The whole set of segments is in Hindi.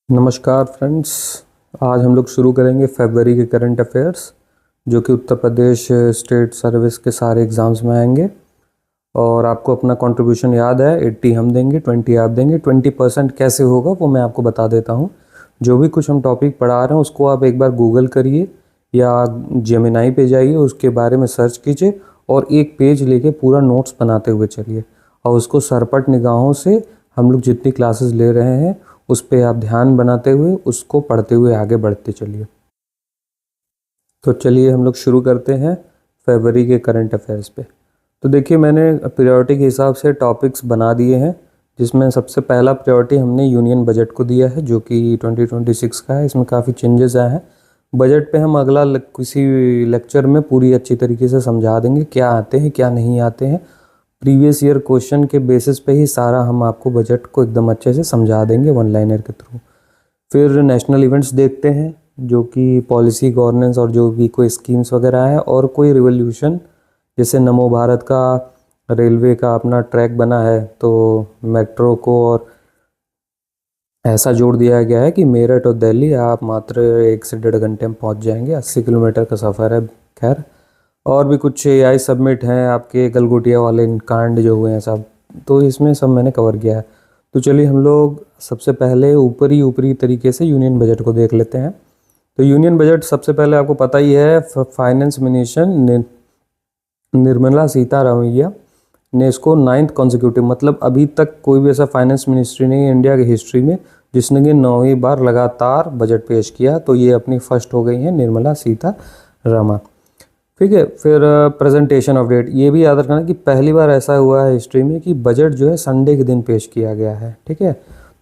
नमस्कार फ्रेंड्स। आज हम लोग शुरू करेंगे फरवरी के करंट अफेयर्स जो कि उत्तर प्रदेश स्टेट सर्विस के सारे एग्ज़ाम्स में आएंगे। और आपको अपना कंट्रीब्यूशन याद है, 80 हम देंगे, 20 आप देंगे। 20% कैसे होगा वो मैं आपको बता देता हूँ। जो भी कुछ हम टॉपिक पढ़ा रहे हैं उसको आप एक बार गूगल करिए या जेमिनाई पे जाइए, उसके बारे में सर्च कीजिए और एक पेज लेके पूरा नोट्स बनाते हुए चलिए और उसको सरपट निगाहों से हम लोग जितनी क्लासेस ले रहे हैं उस पे आप ध्यान बनाते हुए उसको पढ़ते हुए आगे बढ़ते चलिए। तो चलिए हम लोग शुरू करते हैं फरवरी के करंट अफेयर्स पे। तो देखिए, मैंने प्रायोरिटी के हिसाब से टॉपिक्स बना दिए हैं, जिसमें सबसे पहला प्रायोरिटी हमने यूनियन बजट को दिया है जो कि 2026 का है। इसमें काफ़ी चेंजेस आए हैं। बजट पे हम अगला किसी लेक्चर में पूरी अच्छी तरीके से समझा देंगे क्या आते हैं क्या नहीं आते हैं। प्रीवियस ईयर क्वेश्चन के बेसिस पे ही सारा हम आपको बजट को एकदम अच्छे से समझा देंगे वन लाइनर के थ्रू। फिर नेशनल इवेंट्स देखते हैं जो कि पॉलिसी गवर्नेंस और जो भी कोई स्कीम्स वगैरह है, और कोई रिवोल्यूशन जैसे नमो भारत का रेलवे का अपना ट्रैक बना है तो मेट्रो को और ऐसा जोड़ दिया गया है कि मेरठ और दिल्ली आप मात्र 1 से 1.5 घंटे में पहुंच जाएंगे। 80 किलोमीटर का सफ़र है। खैर, और भी कुछ एआई सबमिट हैं आपके गलगोटिया वाले कांड जो हुए हैं सब, तो इसमें सब मैंने कवर किया है। तो चलिए हम लोग सबसे पहले ऊपरी तरीके से यूनियन बजट को देख लेते हैं। तो यूनियन बजट सबसे पहले आपको पता ही है, फाइनेंस मिनिस्टर निर्मला सीतारमैया ने इसको 9th कॉन्जिक्यूटिव, मतलब अभी तक कोई भी ऐसा फाइनेंस मिनिस्ट्री नहीं है इंडिया की हिस्ट्री में जिसने कि 9वीं बार लगातार बजट पेश किया। तो ये अपनी फर्स्ट हो गई हैं निर्मला सीतारमण। ठीक है। फिर प्रेजेंटेशन ऑफ डेट, ये भी याद रखना कि पहली बार ऐसा हुआ है हिस्ट्री में कि बजट जो है संडे के दिन पेश किया गया है। ठीक है,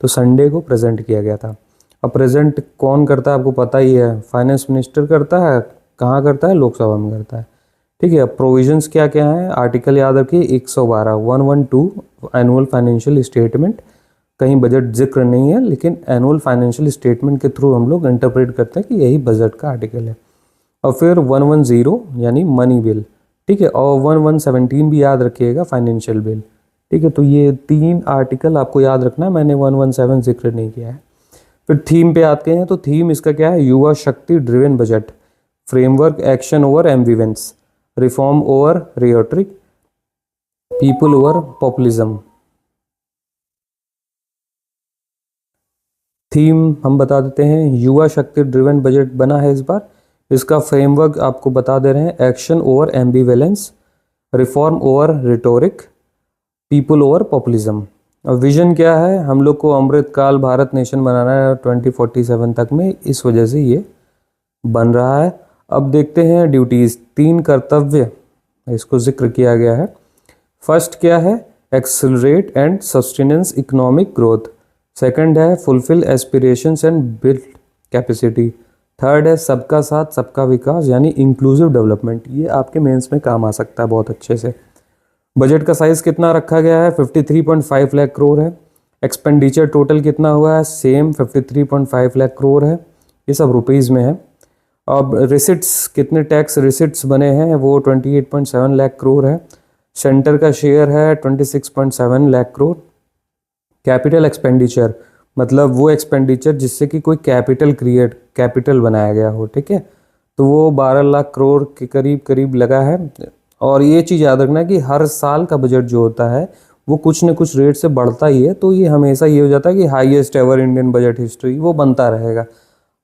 तो संडे को प्रेजेंट किया गया था। अब प्रेजेंट कौन करता है आपको पता ही है, फाइनेंस मिनिस्टर करता है। कहाँ करता है? लोकसभा में करता है। ठीक है। अब प्रोविजंस क्या क्या है, आर्टिकल याद रखिए 112 112 एनुअल फाइनेंशियल स्टेटमेंट। कहीं बजट जिक्र नहीं है लेकिन एनुअल फाइनेंशियल स्टेटमेंट के थ्रू हम लोग इंटरप्रेट करते हैं कि यही बजट का आर्टिकल है। और फिर 110 यानी मनी बिल। ठीक है। और 1117 भी याद रखिएगा, फाइनेंशियल बिल। ठीक है। तो ये 3 आर्टिकल आपको याद रखना है, मैंने 117 जिक्र नहीं किया है। फिर थीम पे आते हैं। तो थीम इसका क्या है? युवा शक्ति driven budget, framework action over ambivalence, reform over rhetoric, people over populism. Theme हम बता देते हैं, युवा शक्ति ड्रिवन बजट बना है इस बार। इसका फ्रेमवर्क आपको बता दे रहे हैं, action over ambivalence, reform over rhetoric, people over populism. और विजन क्या है? हम लोग को अमृतकाल भारत नेशन बनाना है 2047 तक में, इस वजह से ये बन रहा है। अब देखते हैं ड्यूटीज़, 3 कर्तव्य इसको जिक्र किया गया है। फर्स्ट क्या है? Accelerate and sustenance economic growth. Second है fulfil aspirations and build capacity. Third है सबका साथ सबका विकास यानी इंक्लूसिव डेवलपमेंट। ये आपके मेंस में काम आ सकता है बहुत अच्छे से। बजट का साइज कितना रखा गया है? 53.5 लाख करोड़ है। एक्सपेंडिचर टोटल कितना हुआ है? सेम 53.5 लाख करोड़ है। ये सब रुपीज़ में है। अब रिसिट्स, कितने टैक्स रिसिट्स बने हैं? वो 28.7 लाख करोड़ है। सेंटर का शेयर है 26.7 लाख करोड़। कैपिटल एक्सपेंडिचर मतलब वो एक्सपेंडिचर जिससे कि कोई कैपिटल बनाया गया हो। ठीक है, तो वो 12 लाख करोड़ के करीब लगा है। और ये चीज़ याद रखना कि हर साल का बजट जो होता है वो कुछ न कुछ रेट से बढ़ता ही है। तो ये हमेशा ये हो जाता है कि highest ever Indian budget history, वो बनता रहेगा।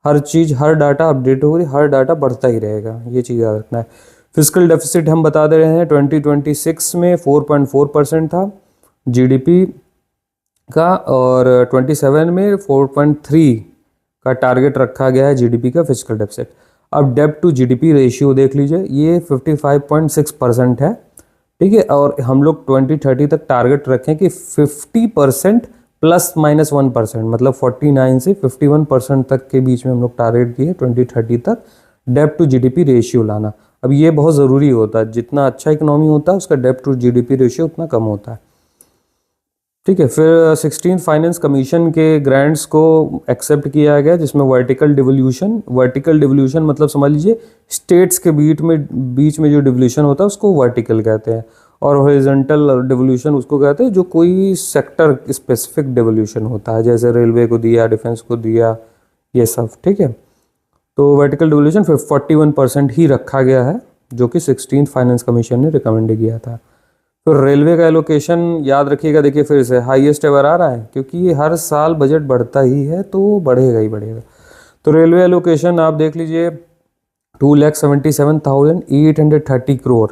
हर चीज़, हर डाटा अपडेट हो रही, हर डाटा बढ़ता ही रहेगा, ये चीज़ याद रखना है। फिजिकल डेफिसिट हम बता दे रहे हैं 2026 में 4.4% था जीडीपी का, और 27 में 4.3 का टारगेट रखा गया है जीडीपी का फिजिकल डेफिसिट। अब डेब्ट टू जीडीपी रेशियो देख लीजिए, ये 55.6% है। ठीक है, और हम लोग 2030 तक टारगेट रखें कि 50% ±1%, मतलब 49 से 51% तक के बीच में हम लोग टारगेट किए 2030 तक डेब्ट टू जीडीपी रेशियो लाना। अब ये बहुत ज़रूरी होता है, जितना अच्छा इकोनॉमी होता है उसका डेब्ट टू जीडीपी रेशियो उतना कम होता है। ठीक है। फिर 16 फाइनेंस कमीशन के ग्रांट्स को एक्सेप्ट किया गया, जिसमें वर्टिकल डिवोल्यूशन मतलब समझ लीजिए स्टेट्स के बीच में जो डिवोल्यूशन होता है उसको वर्टिकल कहते हैं। और हॉरिजॉन्टल डिवोल्यूशन उसको कहते हैं जो कोई सेक्टर स्पेसिफिक डिवोल्यूशन होता है, जैसे रेलवे को दिया, डिफेंस को दिया, ये सब, ठीक है। तो वर्टिकल डिवोल्यूशन 41% ही रखा गया है, जो कि 16th फाइनेंस कमीशन ने रिकमेंड किया था। तो रेलवे का एलोकेशन याद रखिएगा, देखिए फिर से हाईएस्ट एवर आ रहा है, क्योंकि ये हर साल बजट बढ़ता ही है तो बढ़ेगा ही बढ़ेगा। तो रेलवे एलोकेशन आप देख लीजिए 2,77,830 करोड़,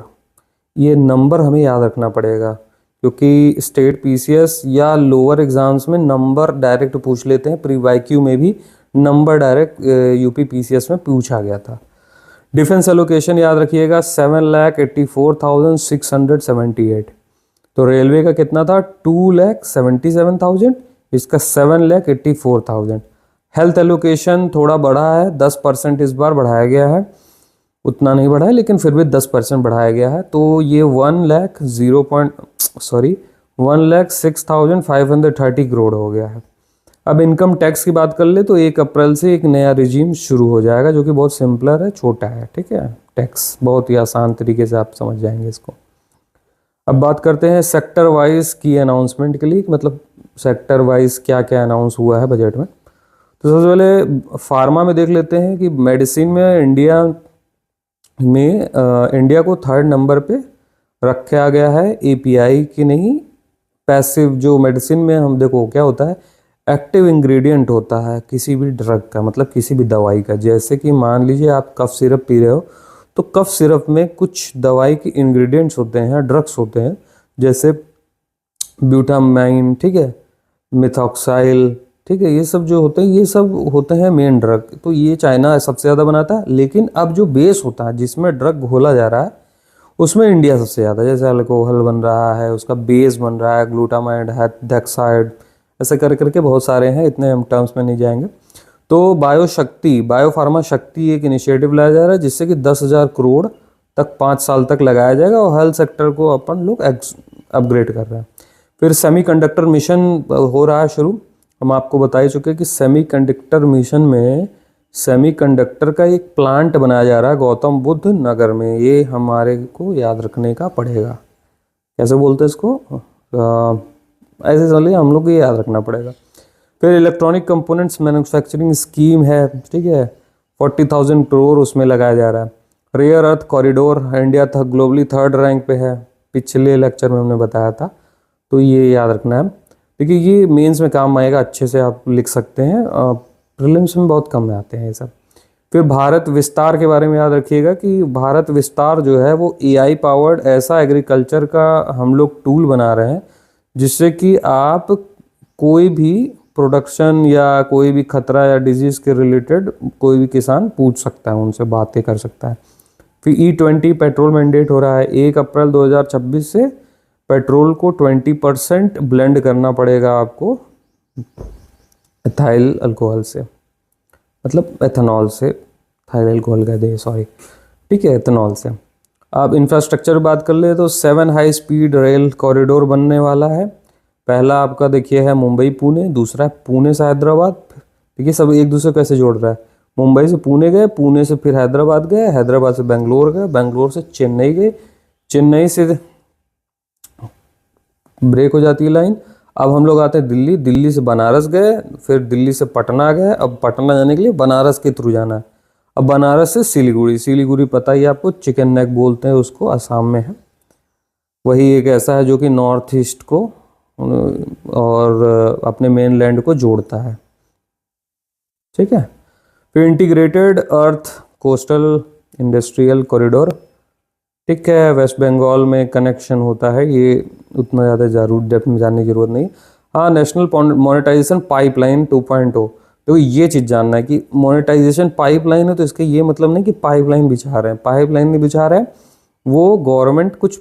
ये नंबर हमें याद रखना पड़ेगा, क्योंकि स्टेट पीसीएस या लोअर एग्जाम्स में नंबर डायरेक्ट पूछ लेते हैं। प्री वाईक्यू में भी नंबर डायरेक्ट यूपी पीसीएस में पूछा गया था। डिफेंस एलोकेशन याद रखिएगा 7,84,678। तो रेलवे का कितना था 2,77,000, इसका 7,84,000। हेल्थ एलोकेशन थोड़ा बढ़ा है, 10% इस बार बढ़ाया गया है, उतना नहीं बढ़ा है लेकिन फिर भी 10% बढ़ाया गया है। तो ये 1,06,530 करोड़ हो गया है। अब इनकम टैक्स की बात कर ले तो 1 अप्रैल से एक नया रिजीम शुरू हो जाएगा, जो कि बहुत सिंपलर है, छोटा है, ठीक है। टैक्स बहुत ही आसान तरीके से आप समझ जाएंगे इसको। अब बात करते हैं सेक्टर वाइज की अनाउंसमेंट के लिए, मतलब सेक्टर वाइज क्या क्या अनाउंस हुआ है बजट में। तो सबसे पहले फार्मा में देख लेते हैं कि मेडिसिन में इंडिया को 3rd नंबर पे रखा गया है। एपीआई की नहीं, पैसिव जो मेडिसिन में हम देखो क्या होता है, एक्टिव इंग्रेडिएंट होता है किसी भी ड्रग का, मतलब किसी भी दवाई का। जैसे कि मान लीजिए आप कफ सिरप पी रहे हो, तो कफ सिरप में कुछ दवाई के इंग्रेडिएंट्स होते हैं, ड्रग्स होते हैं, जैसे ब्यूटामाइन, ठीक है, मिथॉक्साइल, ठीक है, ये सब जो होते हैं, ये सब होते हैं मेन ड्रग। तो ये चाइना सबसे ज़्यादा बनाता है, लेकिन अब जो बेस होता है जिसमें ड्रग घोला जा रहा है उसमें इंडिया सबसे ज़्यादा। जैसे अल्कोहल बन रहा है, उसका बेस बन रहा है ग्लूटामाइड, डेक्साइड, ऐसे कर करके बहुत सारे हैं, इतने हम टर्म्स में नहीं जाएंगे। तो बायोफार्मा शक्ति एक इनिशिएटिव लाया जा रहा है, जिससे कि 10,000 करोड़ तक 5 साल तक लगाया जाएगा, और हेल्थ सेक्टर को अपन लोग अपग्रेड कर रहे हैं। फिर सेमीकंडक्टर मिशन हो रहा है शुरू। हम आपको बता ही चुके कि सेमीकंडक्टर मिशन में सेमीकंडक्टर का एक प्लांट बनाया जा रहा है गौतम बुद्ध नगर में। ये हमारे को याद रखने का पड़ेगा, कैसे बोलते हैं इसको, ऐसे चलिए हम लोग को ये याद रखना पड़ेगा। फिर इलेक्ट्रॉनिक कंपोनेंट्स मैन्युफैक्चरिंग स्कीम है, ठीक है, 40,000 करोड़ उसमें लगाया जा रहा है। रेयर अर्थ कॉरिडोर, इंडिया था ग्लोबली 3rd रैंक पे है, पिछले लेक्चर में हमने बताया था, तो ये याद रखना है। देखिए ये मेंस में काम आएगा, अच्छे से आप लिख सकते हैं, प्रीलिम्स में बहुत कम में आते हैं ये सब। फिर भारत विस्तार के बारे में याद रखिएगा कि भारत विस्तार जो है वो एआई पावर्ड ऐसा एग्रीकल्चर का हम लोग टूल बना रहे हैं, जिससे कि आप कोई भी प्रोडक्शन या कोई भी खतरा या डिजीज़ के रिलेटेड कोई भी किसान पूछ सकता है, उनसे बातें कर सकता है। फिर E20 पेट्रोल मैंडेट हो रहा है 1 अप्रैल 2026 से। पेट्रोल को 20% ब्लेंड करना पड़ेगा आपको एथाइल अल्कोहल से, मतलब एथेनॉल से, एथाइल अल्कोहल कह दे सॉरी, ठीक है, एथेनॉल से। अब इंफ्रास्ट्रक्चर बात कर ले तो 7 हाई स्पीड रेल कॉरिडोर बनने वाला है। पहला आपका देखिए है मुंबई पुणे, दूसरा है पुणे से हैदराबाद। देखिए सब एक दूसरे को कैसे जोड़ रहा है, मुंबई से पुणे गए, पुणे से फिर हैदराबाद गए, हैदराबाद से बेंगलोर गए, बेंगलोर से चेन्नई गए, चेन्नई से ब्रेक हो जाती है लाइन। अब हम लोग आते हैं दिल्ली, दिल्ली से बनारस गए, फिर दिल्ली से पटना गए, अब पटना जाने के लिए बनारस के थ्रू जाना है। अब बनारस से सिलीगुड़ी, सिलीगुड़ी पता ही आपको चिकन नेक बोलते हैं उसको, असम में है। वही एक ऐसा है जो कि नॉर्थ ईस्ट को और अपने मेन लैंड को जोड़ता है, ठीक है। फिर इंटीग्रेटेड अर्थ कोस्टल इंडस्ट्रियल कॉरिडोर, ठीक है, वेस्ट बंगाल में कनेक्शन होता है, ये उतना ज़्यादा जरूर डेप्थ में जानने की जरूरत नहीं। हाँ, नेशनल मोनेटाइजेशन पाइपलाइन 2.0, तो ये चीज़ जानना है कि मोनेटाइजेशन पाइपलाइन है तो इसका ये मतलब नहीं कि पाइपलाइन बिछा रहे हैं, पाइपलाइन नहीं बिछा रहे हैं, वो गवर्नमेंट कुछ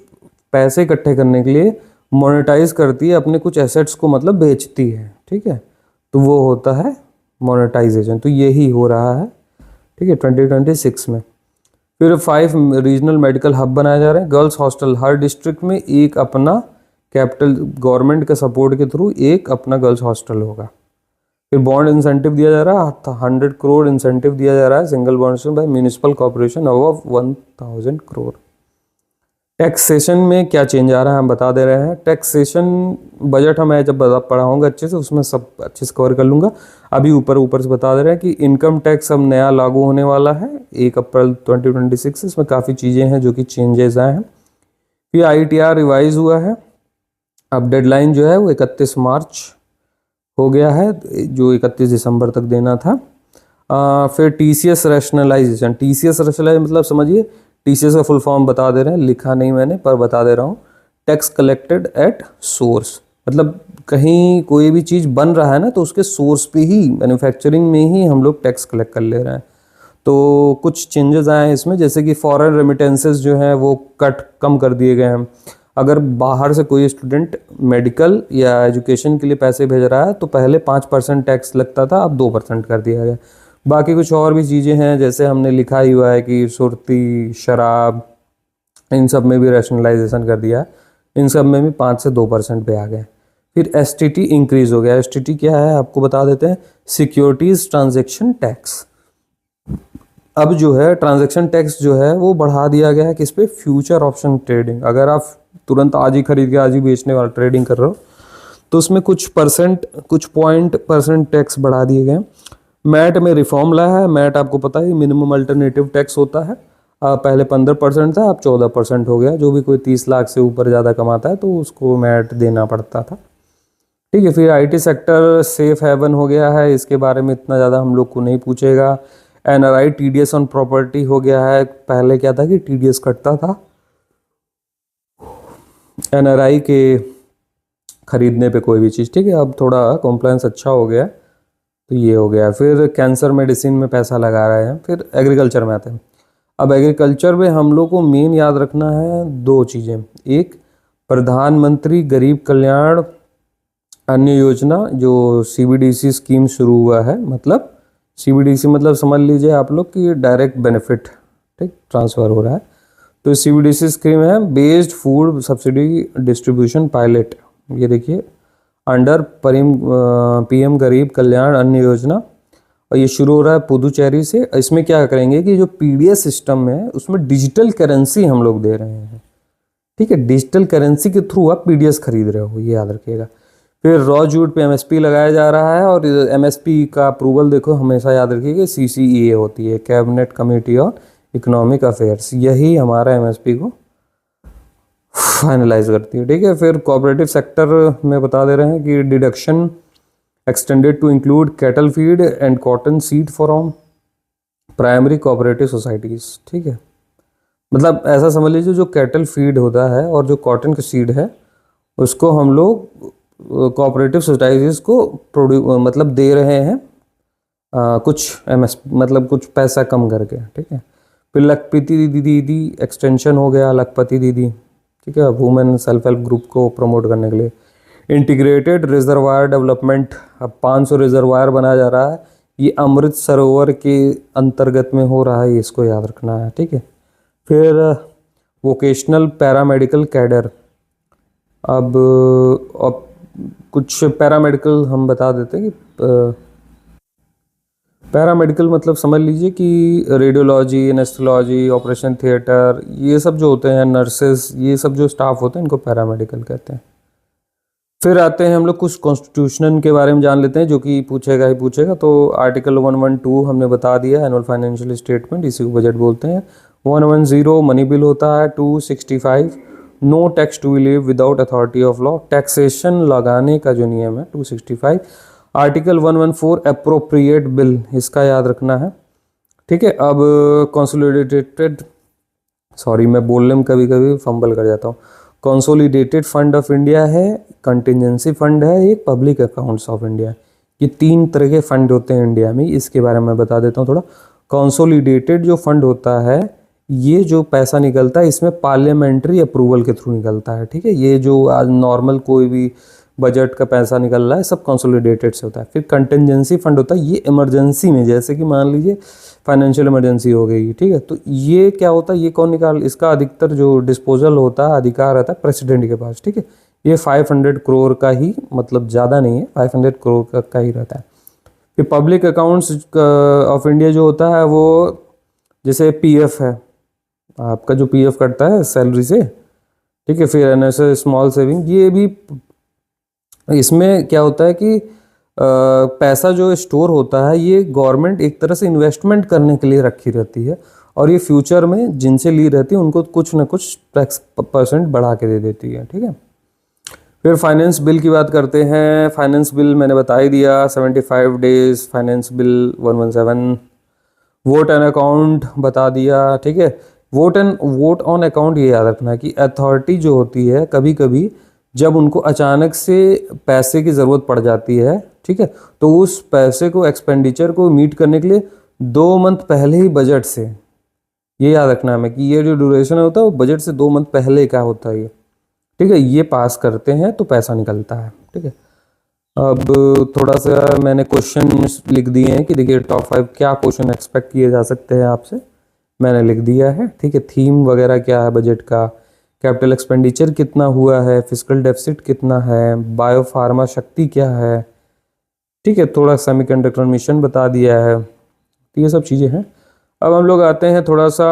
पैसे इकट्ठे करने के लिए मोनेटाइज करती है अपने कुछ एसेट्स को, मतलब बेचती है, ठीक है, तो वो होता है मोनेटाइजेशन। तो यही हो रहा है, ठीक है, 2026 में। फिर 5 रीजनल मेडिकल हब बनाए जा रहे हैं। गर्ल्स हॉस्टल, हर डिस्ट्रिक्ट में एक अपना कैपिटल, गवर्नमेंट के सपोर्ट के थ्रू एक अपना गर्ल्स हॉस्टल होगा। फिर बॉन्ड इंसेंटिव दिया जा रहा है, 100 करोड़ इंसेंटिव दिया जा रहा है single bond by municipal corporation above 1000 crore. Taxation में क्या चेंज आ रहा है हम बता दे रहे हैं। टैक्सेशन बजट मैं जब पढ़ाऊंगा अच्छे से उसमें सब अच्छे से कवर कर लूँगा। अभी ऊपर ऊपर से बता दे रहे हैं कि इनकम टैक्स अब नया लागू होने वाला है 1 अप्रैल 2026। इसमें काफ़ी चीज़ें हैं जो कि चेंजेस आए हैं। फिर ITR रिवाइज हुआ है। अब डेडलाइन जो है वो 31 मार्च हो गया है, जो 31 दिसंबर तक देना था। फिर TCS रैशनलाइजेशन। TCS रैशनलाइजेशन मतलब समझिए, TCS का फुल फॉर्म बता दे रहे हैं, लिखा नहीं मैंने पर बता दे रहा हूँ। टैक्स कलेक्टेड एट सोर्स, मतलब कहीं कोई भी चीज़ बन रहा है ना तो उसके सोर्स पे ही, मैन्युफैक्चरिंग में ही हम लोग टैक्स कलेक्ट कर ले रहे हैं। तो कुछ चेंजेस आए हैं इसमें, जैसे कि फॉरेन रेमिटेंसेस जो हैं वो कम कर दिए गए हैं। अगर बाहर से कोई स्टूडेंट मेडिकल या एजुकेशन के लिए पैसे भेज रहा है तो पहले 5% टैक्स लगता था, अब 2% कर दिया गया। बाकी कुछ और भी चीज़ें हैं, जैसे हमने लिखा ही हुआ है कि सुर्ती, शराब, इन सब में भी रैशनलाइजेशन कर दिया है। इन सब में भी 5 से 2% पे आ गए। फिर STT इंक्रीज हो गया। STT क्या है आपको बता देते हैं, सिक्योरिटीज ट्रांजेक्शन टैक्स। अब जो है ट्रांजैक्शन टैक्स जो है वो बढ़ा दिया गया है किस पे, फ्यूचर ऑप्शन ट्रेडिंग। अगर आप तुरंत आज ही खरीद के आज ही बेचने वाला ट्रेडिंग कर रहे हो तो उसमें कुछ पॉइंट% टैक्स बढ़ा दिए गए। मैट में रिफॉर्म लाया है। मैट आपको पता है मिनिमम अल्टरनेटिव टैक्स होता है। पहले 15% था, अब 14% हो गया। जो भी कोई 30 लाख से ऊपर ज़्यादा कमाता है तो उसको मैट देना पड़ता था। ठीक है। फिर IT सेक्टर सेफ हेवन हो गया है, इसके बारे में इतना ज़्यादा हम लोग को नहीं पूछेगा। NRI TDS ऑन प्रॉपर्टी हो गया है। पहले क्या था कि TDS कटता था NRI के खरीदने पे कोई भी चीज़। ठीक है, अब थोड़ा कॉम्प्लायंस अच्छा हो गया तो ये हो गया। फिर कैंसर मेडिसिन में पैसा लगा रहे हैं। फिर एग्रीकल्चर में आते हैं। अब एग्रीकल्चर में हम लोग को मेन याद रखना है 2 चीज़ें। एक, प्रधानमंत्री गरीब कल्याण अन्न योजना, जो CBDC स्कीम शुरू हुआ है। मतलब CBDC मतलब समझ लीजिए आप लोग कि डायरेक्ट बेनिफिट, ठीक, ट्रांसफ़र हो रहा है। तो CBDC स्कीम है based food subsidy distribution pilot. ये देखिए अंडर PM गरीब कल्याण अन्न योजना, और ये शुरू हो रहा है पुदुचेरी से। इसमें क्या करेंगे कि जो PDS सिस्टम है उसमें डिजिटल करेंसी हम लोग दे रहे हैं। ठीक है, डिजिटल करेंसी के थ्रू आप PDS खरीद रहे हो, ये याद रखिएगा। फिर रॉ जूट पे MSP लगाया जा रहा है, और MSP का अप्रूवल देखो हमेशा याद रखिएगा CCEA होती है, cabinet committee on economic affairs. यही हमारा MSP को फाइनलाइज करती है। ठीक है। फिर कोऑपरेटिव सेक्टर में बता दे रहे हैं कि deduction extended to include cattle feed and cotton seed from primary cooperative societies. ठीक है, मतलब ऐसा समझ लीजिए जो कैटल फीड होता है और जो कॉटन का सीड है उसको हम लोग कोऑपरेटिव सोसाइटीज़ को मतलब दे रहे हैं कुछ मतलब कुछ पैसा कम करके। ठीक है। फिर लखपति दीदी एक्सटेंशन हो गया, लखपति दीदी। ठीक है, वुमेन सेल्फ हेल्प ग्रुप को प्रमोट करने के लिए। इंटीग्रेटेड रिजर्वायर डेवलपमेंट, अब 500 रिजर्वायर बनाया जा रहा है। ये अमृत सरोवर के अंतर्गत में हो रहा है, इसको याद रखना है। ठीक है। फिर वोकेशनल पैरामेडिकल कैडर। अब कुछ पैरामेडिकल हम बता देते हैं कि पैरामेडिकल मतलब समझ लीजिए कि रेडियोलॉजी, एनेस्थेलॉजी, ऑपरेशन थिएटर, ये सब जो होते हैं, नर्सेस, ये सब जो स्टाफ होते हैं इनको पैरामेडिकल कहते हैं। फिर आते हैं हम लोग कुछ कॉन्स्टिट्यूशन के बारे में जान लेते हैं, जो कि पूछेगा ही पूछेगा। तो आर्टिकल 112 हमने बता दिया, एनुअल फाइनेंशियल स्टेटमेंट, इसी को बजट बोलते हैं। 110 मनी बिल होता है। 265 no tax to levy without authority of law, taxation लगाने का जो नियम है 265। आर्टिकल 114 अप्रोप्रिएट बिल, इसका याद रखना है। ठीक है। अब कंसोलिडेटेड, सॉरी मैं बोलने में कभी कभी फंबल कर जाता हूँ। कंसोलिडेटेड फंड ऑफ इंडिया है, कंटिजेंसी फंड है, एक पब्लिक अकाउंट्स ऑफ इंडिया। ये 3 तरह के फंड होते हैं इंडिया में, इसके बारे में बता देता हूँ थोड़ा। कंसोलिडेटेड जो फंड होता है, ये जो पैसा निकलता है इसमें पार्लियामेंट्री अप्रूवल के थ्रू निकलता है। ठीक है, ये जो आज नॉर्मल कोई भी बजट का पैसा निकल रहा है सब कंसोलिडेटेड से होता है। फिर कंटिजेंसी फंड होता है, ये इमरजेंसी में, जैसे कि मान लीजिए फाइनेंशियल इमरजेंसी हो गई। ठीक है, तो ये क्या होता है, ये कौन निकाल, इसका अधिकतर जो डिस्पोजल होता है, अधिकार रहता है प्रेसिडेंट के पास। ठीक है, ये 500 करोड़ का ही, मतलब ज़्यादा नहीं है, 500 करोड़ का ही रहता है। फिर पब्लिक अकाउंट्स ऑफ इंडिया जो होता है वो, जैसे PF है, आपका जो PF कटता है सैलरी से, ठीक है। फिर एनएसए स्मॉल सेविंग, ये भी इसमें क्या होता है कि पैसा जो स्टोर होता है ये गवर्नमेंट एक तरह से इन्वेस्टमेंट करने के लिए रखी रहती है, और ये फ्यूचर में जिनसे ली रहती है उनको कुछ ना कुछ टैक्स परसेंट बढ़ा के दे देती है। ठीक है। फिर फाइनेंस बिल की बात करते हैं। फाइनेंस बिल मैंने बता ही दिया, 75 days finance bill 117। Vote and account बता दिया। ठीक है। वोट ऑन अकाउंट ये याद रखना है कि अथॉरिटी जो होती है कभी कभी जब उनको अचानक से पैसे की ज़रूरत पड़ जाती है, ठीक है, तो उस पैसे को एक्सपेंडिचर को मीट करने के लिए 2 मंथ पहले ही बजट से, ये याद रखना है कि ये जो ड्यूरेशन होता है वो बजट से 2 मंथ पहले क्या होता है ये, ठीक है, ये पास करते हैं तो पैसा निकलता है। ठीक है। अब थोड़ा सा मैंने क्वेश्चन लिख दिए हैं कि देखिए टॉप 5 क्या क्वेश्चन एक्सपेक्ट किए जा सकते हैं आपसे, मैंने लिख दिया है। ठीक है। थीम वगैरह क्या है बजट का, कैपिटल एक्सपेंडिचर कितना हुआ है, फिस्कल डेफिसिट कितना है, बायो फार्मा शक्ति क्या है, ठीक है, थोड़ा सेमीकंडक्टर मिशन बता दिया है। तो ये सब चीज़ें हैं। अब हम लोग आते हैं थोड़ा सा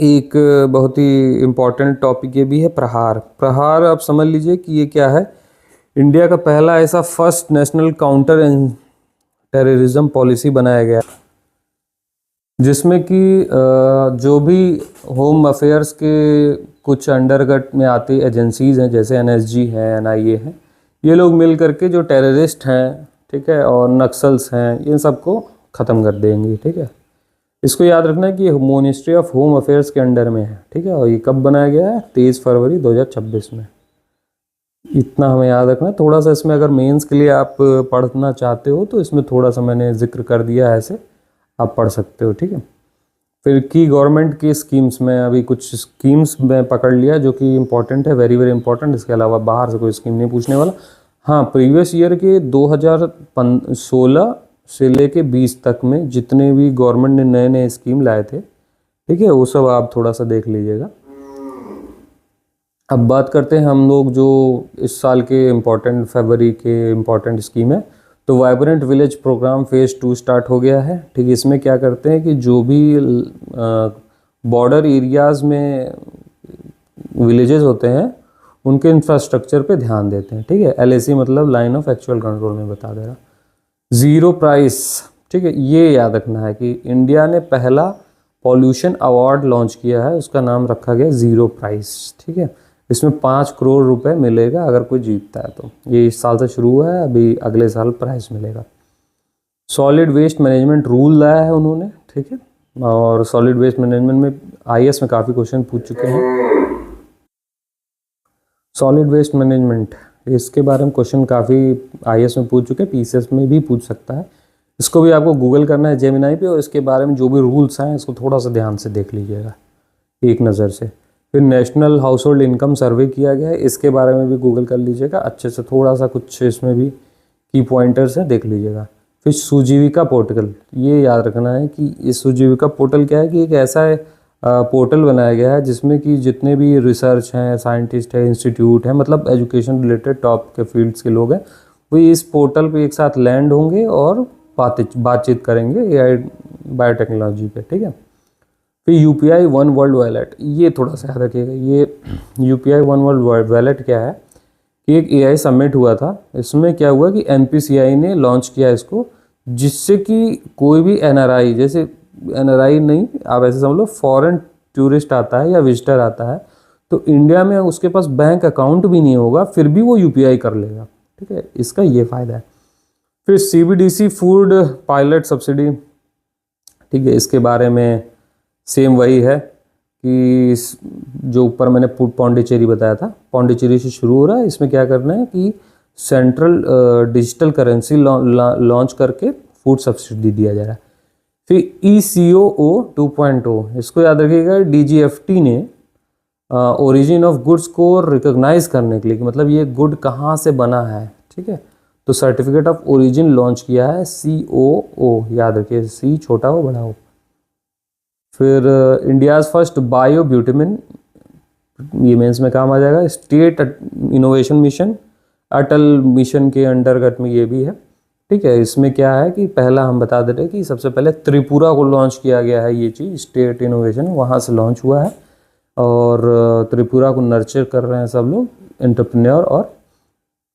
एक बहुत ही इम्पॉर्टेंट टॉपिक ये भी है, प्रहार। प्रहार आप समझ लीजिए कि ये क्या है, इंडिया का पहला ऐसा first national counter and terrorism policy बनाया गया जिसमें कि जो भी होम अफेयर्स के कुछ अंडरगट में आती एजेंसीज़ हैं जैसे एनएसजी है, एनआईए है, ये लोग मिल करके जो टेररिस्ट हैं, ठीक है, और नक्सल्स हैं, इन सबको ख़त्म कर देंगे। ठीक है। इसको याद रखना है कि मिनिस्ट्री ऑफ होम अफेयर्स के अंडर में है। ठीक है। और ये कब बनाया गया है, 23 फरवरी 2026 में। इतना हमें याद रखना है। थोड़ा सा इसमें अगर मेंस के लिए आप पढ़ना चाहते हो तो इसमें थोड़ा सा मैंने जिक्र कर दिया है, ऐसे आप पढ़ सकते हो। ठीक है। फिर की गवर्नमेंट की स्कीम्स में अभी कुछ स्कीम्स में पकड़ लिया जो कि इंपॉर्टेंट है, वेरी वेरी इंपॉर्टेंट। इसके अलावा बाहर से कोई स्कीम नहीं पूछने वाला। हाँ, प्रीवियस ईयर के 2016 से लेके 20 तक में जितने भी गवर्नमेंट ने नए नए स्कीम लाए थे, ठीक है, वो सब आप थोड़ा सा देख लीजिएगा। अब बात करते हैं हम लोग जो इस साल के इम्पोर्टेंट, फरवरी के इम्पोर्टेंट स्कीम है। तो vibrant village programme phase 2 start हो गया है। ठीक है। इसमें क्या करते हैं कि जो भी बॉर्डर एरियाज़ में विलेजेस होते हैं उनके इंफ्रास्ट्रक्चर पे ध्यान देते हैं। ठीक है। LAC मतलब लाइन ऑफ एक्चुअल कंट्रोल में बता दे रहा। ज़ीरो प्राइस, ठीक है, ये याद रखना है कि इंडिया ने पहला पॉल्यूशन अवार्ड लॉन्च किया है, उसका नाम रखा गया ज़ीरो प्राइस। ठीक है। इसमें 5 करोड़ रुपए मिलेगा अगर कोई जीतता है तो। ये इस साल से शुरू हुआ है, अभी अगले साल प्राइस मिलेगा। सॉलिड वेस्ट मैनेजमेंट रूल लाया है उन्होंने। ठीक है। और सॉलिड वेस्ट मैनेजमेंट में IAS में काफ़ी क्वेश्चन पूछ चुके हैं। सॉलिड वेस्ट मैनेजमेंट, इसके बारे में क्वेश्चन काफ़ी IAS में पूछ चुके हैं, PCS में भी पूछ सकता है। इसको भी आपको गूगल करना है जेमिनाई पे, और इसके बारे में जो भी रूल्स हैं इसको थोड़ा सा ध्यान से देख लीजिएगा एक नज़र से। फिर नेशनल हाउस होल्ड इनकम सर्वे किया गया है, इसके बारे में भी गूगल कर लीजिएगा अच्छे से, थोड़ा सा कुछ इसमें भी की पॉइंटर्स हैं, देख लीजिएगा। फिर सुजीविका पोर्टल, ये याद रखना है कि इस सुजीविका पोर्टल क्या है कि एक ऐसा है पोर्टल बनाया गया है जिसमें कि जितने भी रिसर्च हैं, साइंटिस्ट है, इंस्टीट्यूट है, मतलब एजुकेशन रिलेटेड टॉप के फील्ड्स के लोग हैं, वो इस पोर्टल पे एक साथ लैंड होंगे और बातचीत करेंगे AI बायोटेक्नोलॉजी पे। ठीक है। फिर UPI वन वर्ल्ड वॉलेट, ये थोड़ा सा याद रखिएगा। ये UPI वन वर्ल्ड वॉलेट क्या है कि एक AI समिट हुआ था, इसमें क्या हुआ कि NPCI ने लॉन्च किया इसको, जिससे कि कोई भी NRI, जैसे NRI नहीं, आप ऐसे समझ लो फॉरेन टूरिस्ट आता है या विजिटर आता है तो इंडिया में उसके पास बैंक अकाउंट भी नहीं होगा फिर भी वो UPI कर लेगा। ठीक है। इसका ये फ़ायदा है। फिर CBDC फूड पायलट सब्सिडी, ठीक है, इसके बारे में सेम वही है कि जो ऊपर मैंने पौंडीचेरी बताया था, पौंडीचेरी से शुरू हो रहा है। इसमें क्या करना है कि सेंट्रल डिजिटल करेंसी लॉन्च करके फूड सब्सिडी दिया जा रहा है। फिर ECOO 2.0, इसको याद रखिएगा, DGFT ने ओरिजिन ऑफ गुड्स को रिकॉग्नाइज करने के लिए, मतलब ये गुड कहाँ से बना है, ठीक है, तो सर्टिफिकेट ऑफ ओरिजिन लॉन्च किया है, COO, याद रखिए, C छोटा हो बड़ा हो। फिर इंडियाज़ फर्स्ट बायो ब्यूटामिन, ये मेंस में काम आ जाएगा। स्टेट इनोवेशन मिशन, अटल मिशन के अंतर्गत में ये भी है। ठीक है। इसमें क्या है कि पहला हम बता दे रहे कि सबसे पहले त्रिपुरा को लॉन्च किया गया है, ये चीज़ स्टेट इनोवेशन वहाँ से लॉन्च हुआ है। और त्रिपुरा को नर्चर कर रहे हैं सब लोग एंटरप्रेन्योर और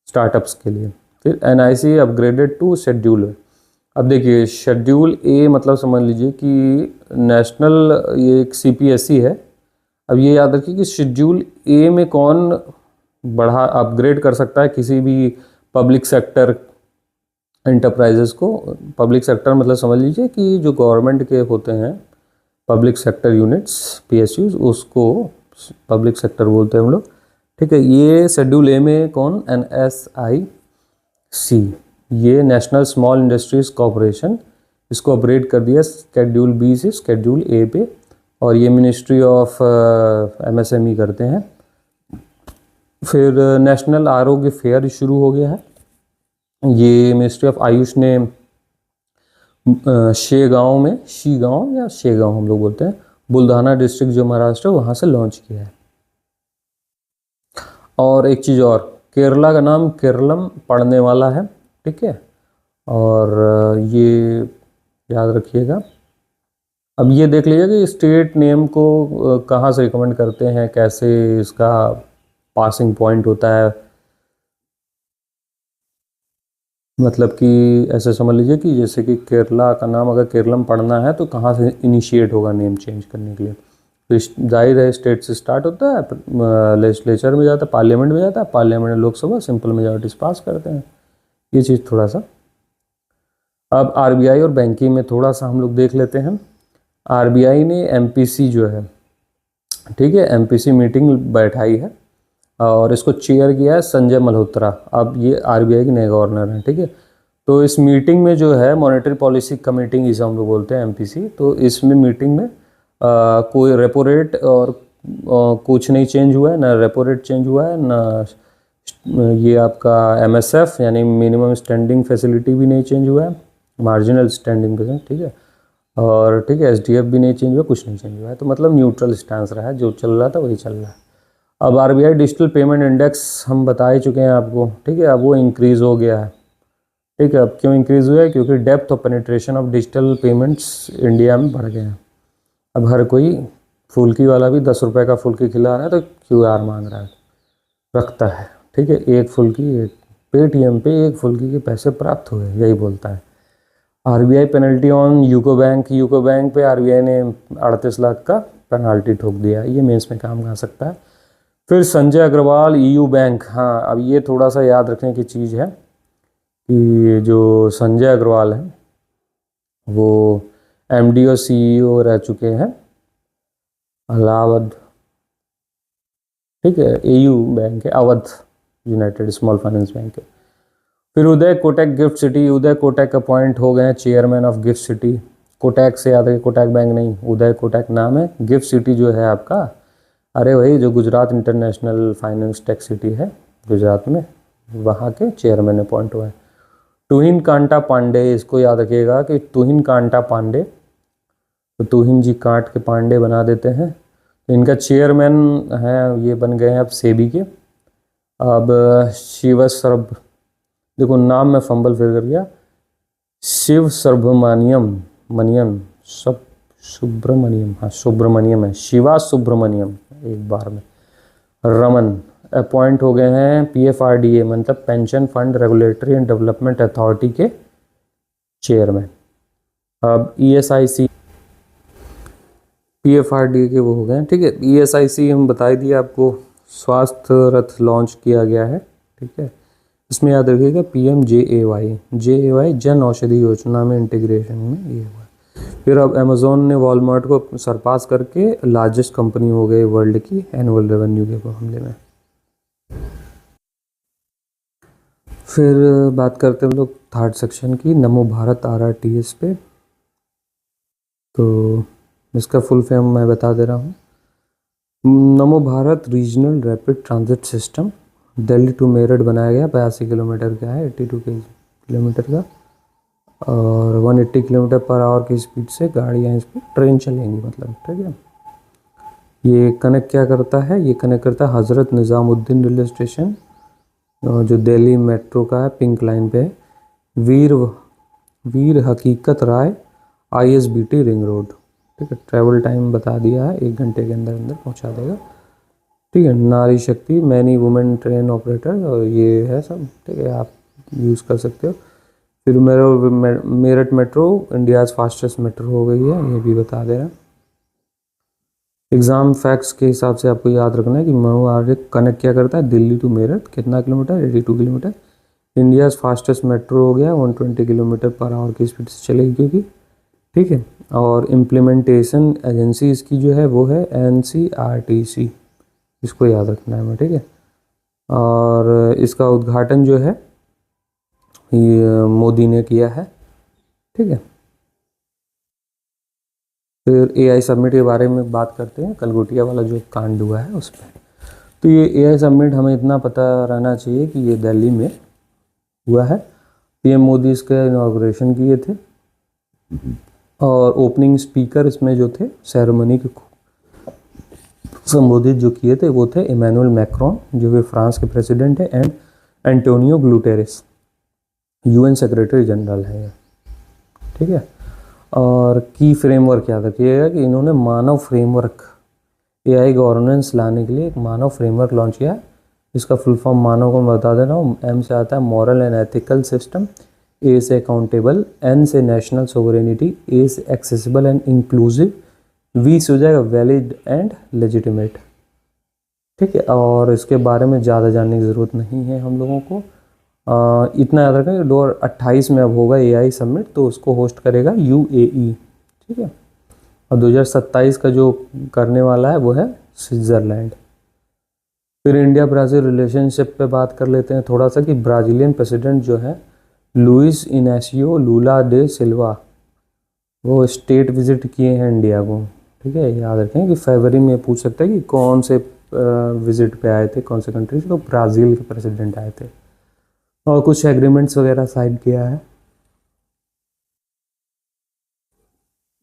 स्टार्टअप्स के लिए। फिर NIC अपग्रेडेड टू शेड्यूल। अब देखिए शेड्यूल ए मतलब समझ लीजिए कि नेशनल, ये एक CPSE है। अब ये याद रखिए कि शेड्यूल ए में कौन बढ़ा अपग्रेड कर सकता है किसी भी पब्लिक सेक्टर एंटरप्राइजेस को। पब्लिक सेक्टर मतलब समझ लीजिए कि जो गवर्नमेंट के होते हैं पब्लिक सेक्टर यूनिट्स PSUs, उसको पब्लिक सेक्टर बोलते हैं हम लोग, ठीक है। ये शेड्यूल ए में कौन, NSIC, ये नेशनल स्मॉल इंडस्ट्रीज कॉरपोरेशन, इसको अपग्रेड कर दिया शेड्यूल बी से शेड्यूल ए पे, और ये मिनिस्ट्री ऑफ MSME करते हैं। फिर नेशनल आरोग्य फेयर शुरू हो गया है। ये मिनिस्ट्री ऑफ आयुष ने शेगांव में, शीगांव या शेगांव हम लोग बोलते हैं, बुल्धाना डिस्ट्रिक्ट जो महाराष्ट्र है वहाँ से लॉन्च किया है। और एक चीज़ और, केरला का नाम केरलम पड़ने वाला है, ठीक है, और ये याद रखिएगा। अब ये देख लीजिए कि स्टेट नेम को कहाँ से रिकमेंड करते हैं, कैसे इसका पासिंग पॉइंट होता है। मतलब कि ऐसे समझ लीजिए कि जैसे कि केरला का नाम अगर केरलम पढ़ना है तो कहाँ से इनिशिएट होगा नेम चेंज करने के लिए। तो जाहिर है स्टेट से स्टार्ट होता है, लेजिस्लेचर में जाता है, पार्लियामेंट में जाता है, पार्लियामेंट लोकसभा सिंपल मेजॉरिटीज पास करते हैं। ये चीज़ थोड़ा सा। अब RBI और बैंकिंग में थोड़ा सा हम लोग देख लेते हैं। RBI ने MPC जो है, ठीक है, MPC मीटिंग बैठाई है और इसको चेयर किया है संजय मल्होत्रा। अब ये RBI के नए गवर्नर हैं, ठीक है। तो इस मीटिंग में जो है मॉनेटरी पॉलिसी कमेटी इसे हम लोग बोलते हैं MPC। तो इसमें मीटिंग में कोई रेपो रेट और कुछ नहीं चेंज हुआ है, ना रेपो रेट चेंज हुआ है, ना ये आपका MSF यानी मिनिमम स्टैंडिंग फैसिलिटी भी नहीं चेंज हुआ है, मार्जिनल स्टैंडिंग फैसिलिटी, ठीक है। और ठीक है SDF भी नहीं चेंज हुआ, कुछ नहीं चेंज हुआ है। तो मतलब न्यूट्रल स्टांस रहा है, जो चल रहा था वही चल रहा है। अब RBI डिजिटल पेमेंट इंडेक्स हम बता ही चुके हैं आपको, ठीक है। अब वो इंक्रीज़ हो गया है, ठीक है। अब क्यों इंक्रीज़ हुआ है, क्योंकि depth of penetration of digital payments India में बढ़ गए हैं। अब हर कोई फुल्की वाला भी 10 रुपये का फुल्की खिला रहा है तो QR मांग रहा है, रखता है, ठीक है। एक फुल्की, एक पेटीएम पे एक फुल्की के पैसे प्राप्त हुए, यही बोलता है। RBI penalty on UCO bank पे RBI ने 38 लाख का पेनल्टी ठोक दिया। ये मेंस में काम आ सकता है। फिर संजय अग्रवाल EU बैंक, हाँ अब ये थोड़ा सा याद रखने की चीज़ है कि जो संजय अग्रवाल हैं वो MD और CEO रह चुके हैं इलाहाबाद, ठीक है। AU बैंक है, Awadh United small finance bank है। फिर Uday Kotak gift city, Uday Kotak appoint हो गए हैं chairman of gift city. Kotak से याद रखिए, कोटक बैंक नहीं, उदय कोटक नाम है। गिफ्ट सिटी जो है आपका, अरे वही जो Gujarat international finance tech city है गुजरात में, वहाँ के चेयरमैन अपॉइंट हुए हैं। तुहिन कांटा पांडे, इसको याद रखिएगा कि तुहिन कांटा पांडे, तो तुहिन जी कांट के पांडे बना देते हैं। तो इनका चेयरमैन है, ये बन गए हैं अब सेबी के। अब शिव सर्ब, देखो नाम में फंबल फिर कर गया, शिव सुब्रमण्यम, सब सुब्रमण्यम, हाँ सुब्रमण्यम है, शिवा सुब्रमण्यम एक बार में। रमन अपॉइंट हो गए हैं PFRDA मतलब pension fund regulatory and development authority के चेयरमैन। अब ESIC PFRDA के वो हो गए, ठीक है। ESIC हम बता दिए आपको, स्वास्थ्य रथ लॉन्च किया गया है, ठीक है। इसमें याद रखिएगा PMJAY जन औषधि योजना में इंटीग्रेशन में ये हुआ। फिर अब अमेज़ॉन ने वॉलमार्ट को सरपास करके लार्जेस्ट कंपनी हो गई वर्ल्ड की एनुअल रेवेन्यू के मामले में। फिर बात करते हैं हम लोग थर्ड सेक्शन की, नमो भारत RRTS पे। तो इसका फुल फॉर्म मैं बता दे रहा हूँ। Namo Bharat regional rapid transit system Delhi to Meerut बनाया गया, 82 किलोमीटर का है, 82 किलोमीटर का, और 180 किलोमीटर पर आवर की स्पीड से गाड़ियाँ इस पर ट्रेन चलेंगी, मतलब, ठीक है। ये कनेक्ट क्या करता है, ये कनेक्ट करता है हज़रत निज़ामुद्दीन रेलवे स्टेशन जो दिल्ली मेट्रो का है, पिंक लाइन पे है, वीर हकीकत राय ISBT रिंग रोड, ठीक है, ट्रैवल टाइम बता दिया है, 1 घंटे के अंदर अंदर पहुंचा देगा। ठीक है, नारी शक्ति मैनी वुमेन ट्रेन ऑपरेटर, और ये है सब। ठीक है, आप यूज़ कर सकते हो। फिर Meerut metro India's fastest metro हो गई है, ये भी बता दे रहा है। एग्ज़ाम फैक्ट्स के हिसाब से आपको याद रखना है कि मनु आर्य कनेक्ट क्या करता है, दिल्ली टू मेरठ, कितना kilometre, 82 kilometre. India's fastest metro हो गया, 120 किलोमीटर पर आवर की स्पीड से चलेगी क्योंकि। ठीक है, और इम्प्लीमेंटेशन एजेंसी इसकी जो है वो है NCRTC, इसको याद रखना है मैं। ठीक है, और इसका उद्घाटन जो है ये मोदी ने किया है। ठीक है, फिर AI सबमिट के बारे में बात करते हैं, कलगोटिया वाला जो कांड हुआ है उस पर। तो ये AI सबमिट हमें इतना पता रहना चाहिए कि ये दिल्ली में हुआ है। PM मोदी इसका इनॉग्रेशन किए थे, और ओपनिंग स्पीकर इसमें जो थे सेरेमनी के संबोधित जो किए थे वो थे इमैनुअल मैक्रोन, जो वे फ्रांस के प्रेसिडेंट है, and Antonio Guterres, UN secretary general है। ठीक है, और की फ्रेमवर्क याद रखिएगा कि इन्होंने मानव फ्रेमवर्क AI गवर्नेंस लाने के लिए एक मानव फ्रेमवर्क लॉन्च किया। इसका फुल फॉर्म मानव को मैं बता दे रहा हूँ। M से आता है moral and ethical system, A से अकाउंटेबल, N से नेशनल सोवरेनिटी, A से एक्सेसिबल एंड इंक्लूसिव, V से हो जाएगा वैलिड एंड लेजिटिमेट। ठीक है, और इसके बारे में ज़्यादा जानने की ज़रूरत नहीं है हम लोगों को। इतना याद रखें कि 2028 में अब होगा AI सबमिट, तो उसको होस्ट करेगा UAE। ठीक है, और 2027 का जो करने वाला है वो है स्विट्ज़रलैंड। फिर इंडिया ब्राज़ील रिलेशनशिप पे बात कर लेते हैं थोड़ा सा, कि ब्राज़ीलियन प्रेसिडेंट जो है लुइस इनेसियो लूला डे सिल्वा, वो स्टेट विजिट किए हैं इंडिया को। ठीक है, याद रखें कि फरवरी में पूछ सकता है कि कौन से विजिट पे आए थे, कौन से कंट्री से, तो ब्राज़ील के प्रेसिडेंट आए थे, और कुछ एग्रीमेंट्स वगैरह साइन किया है।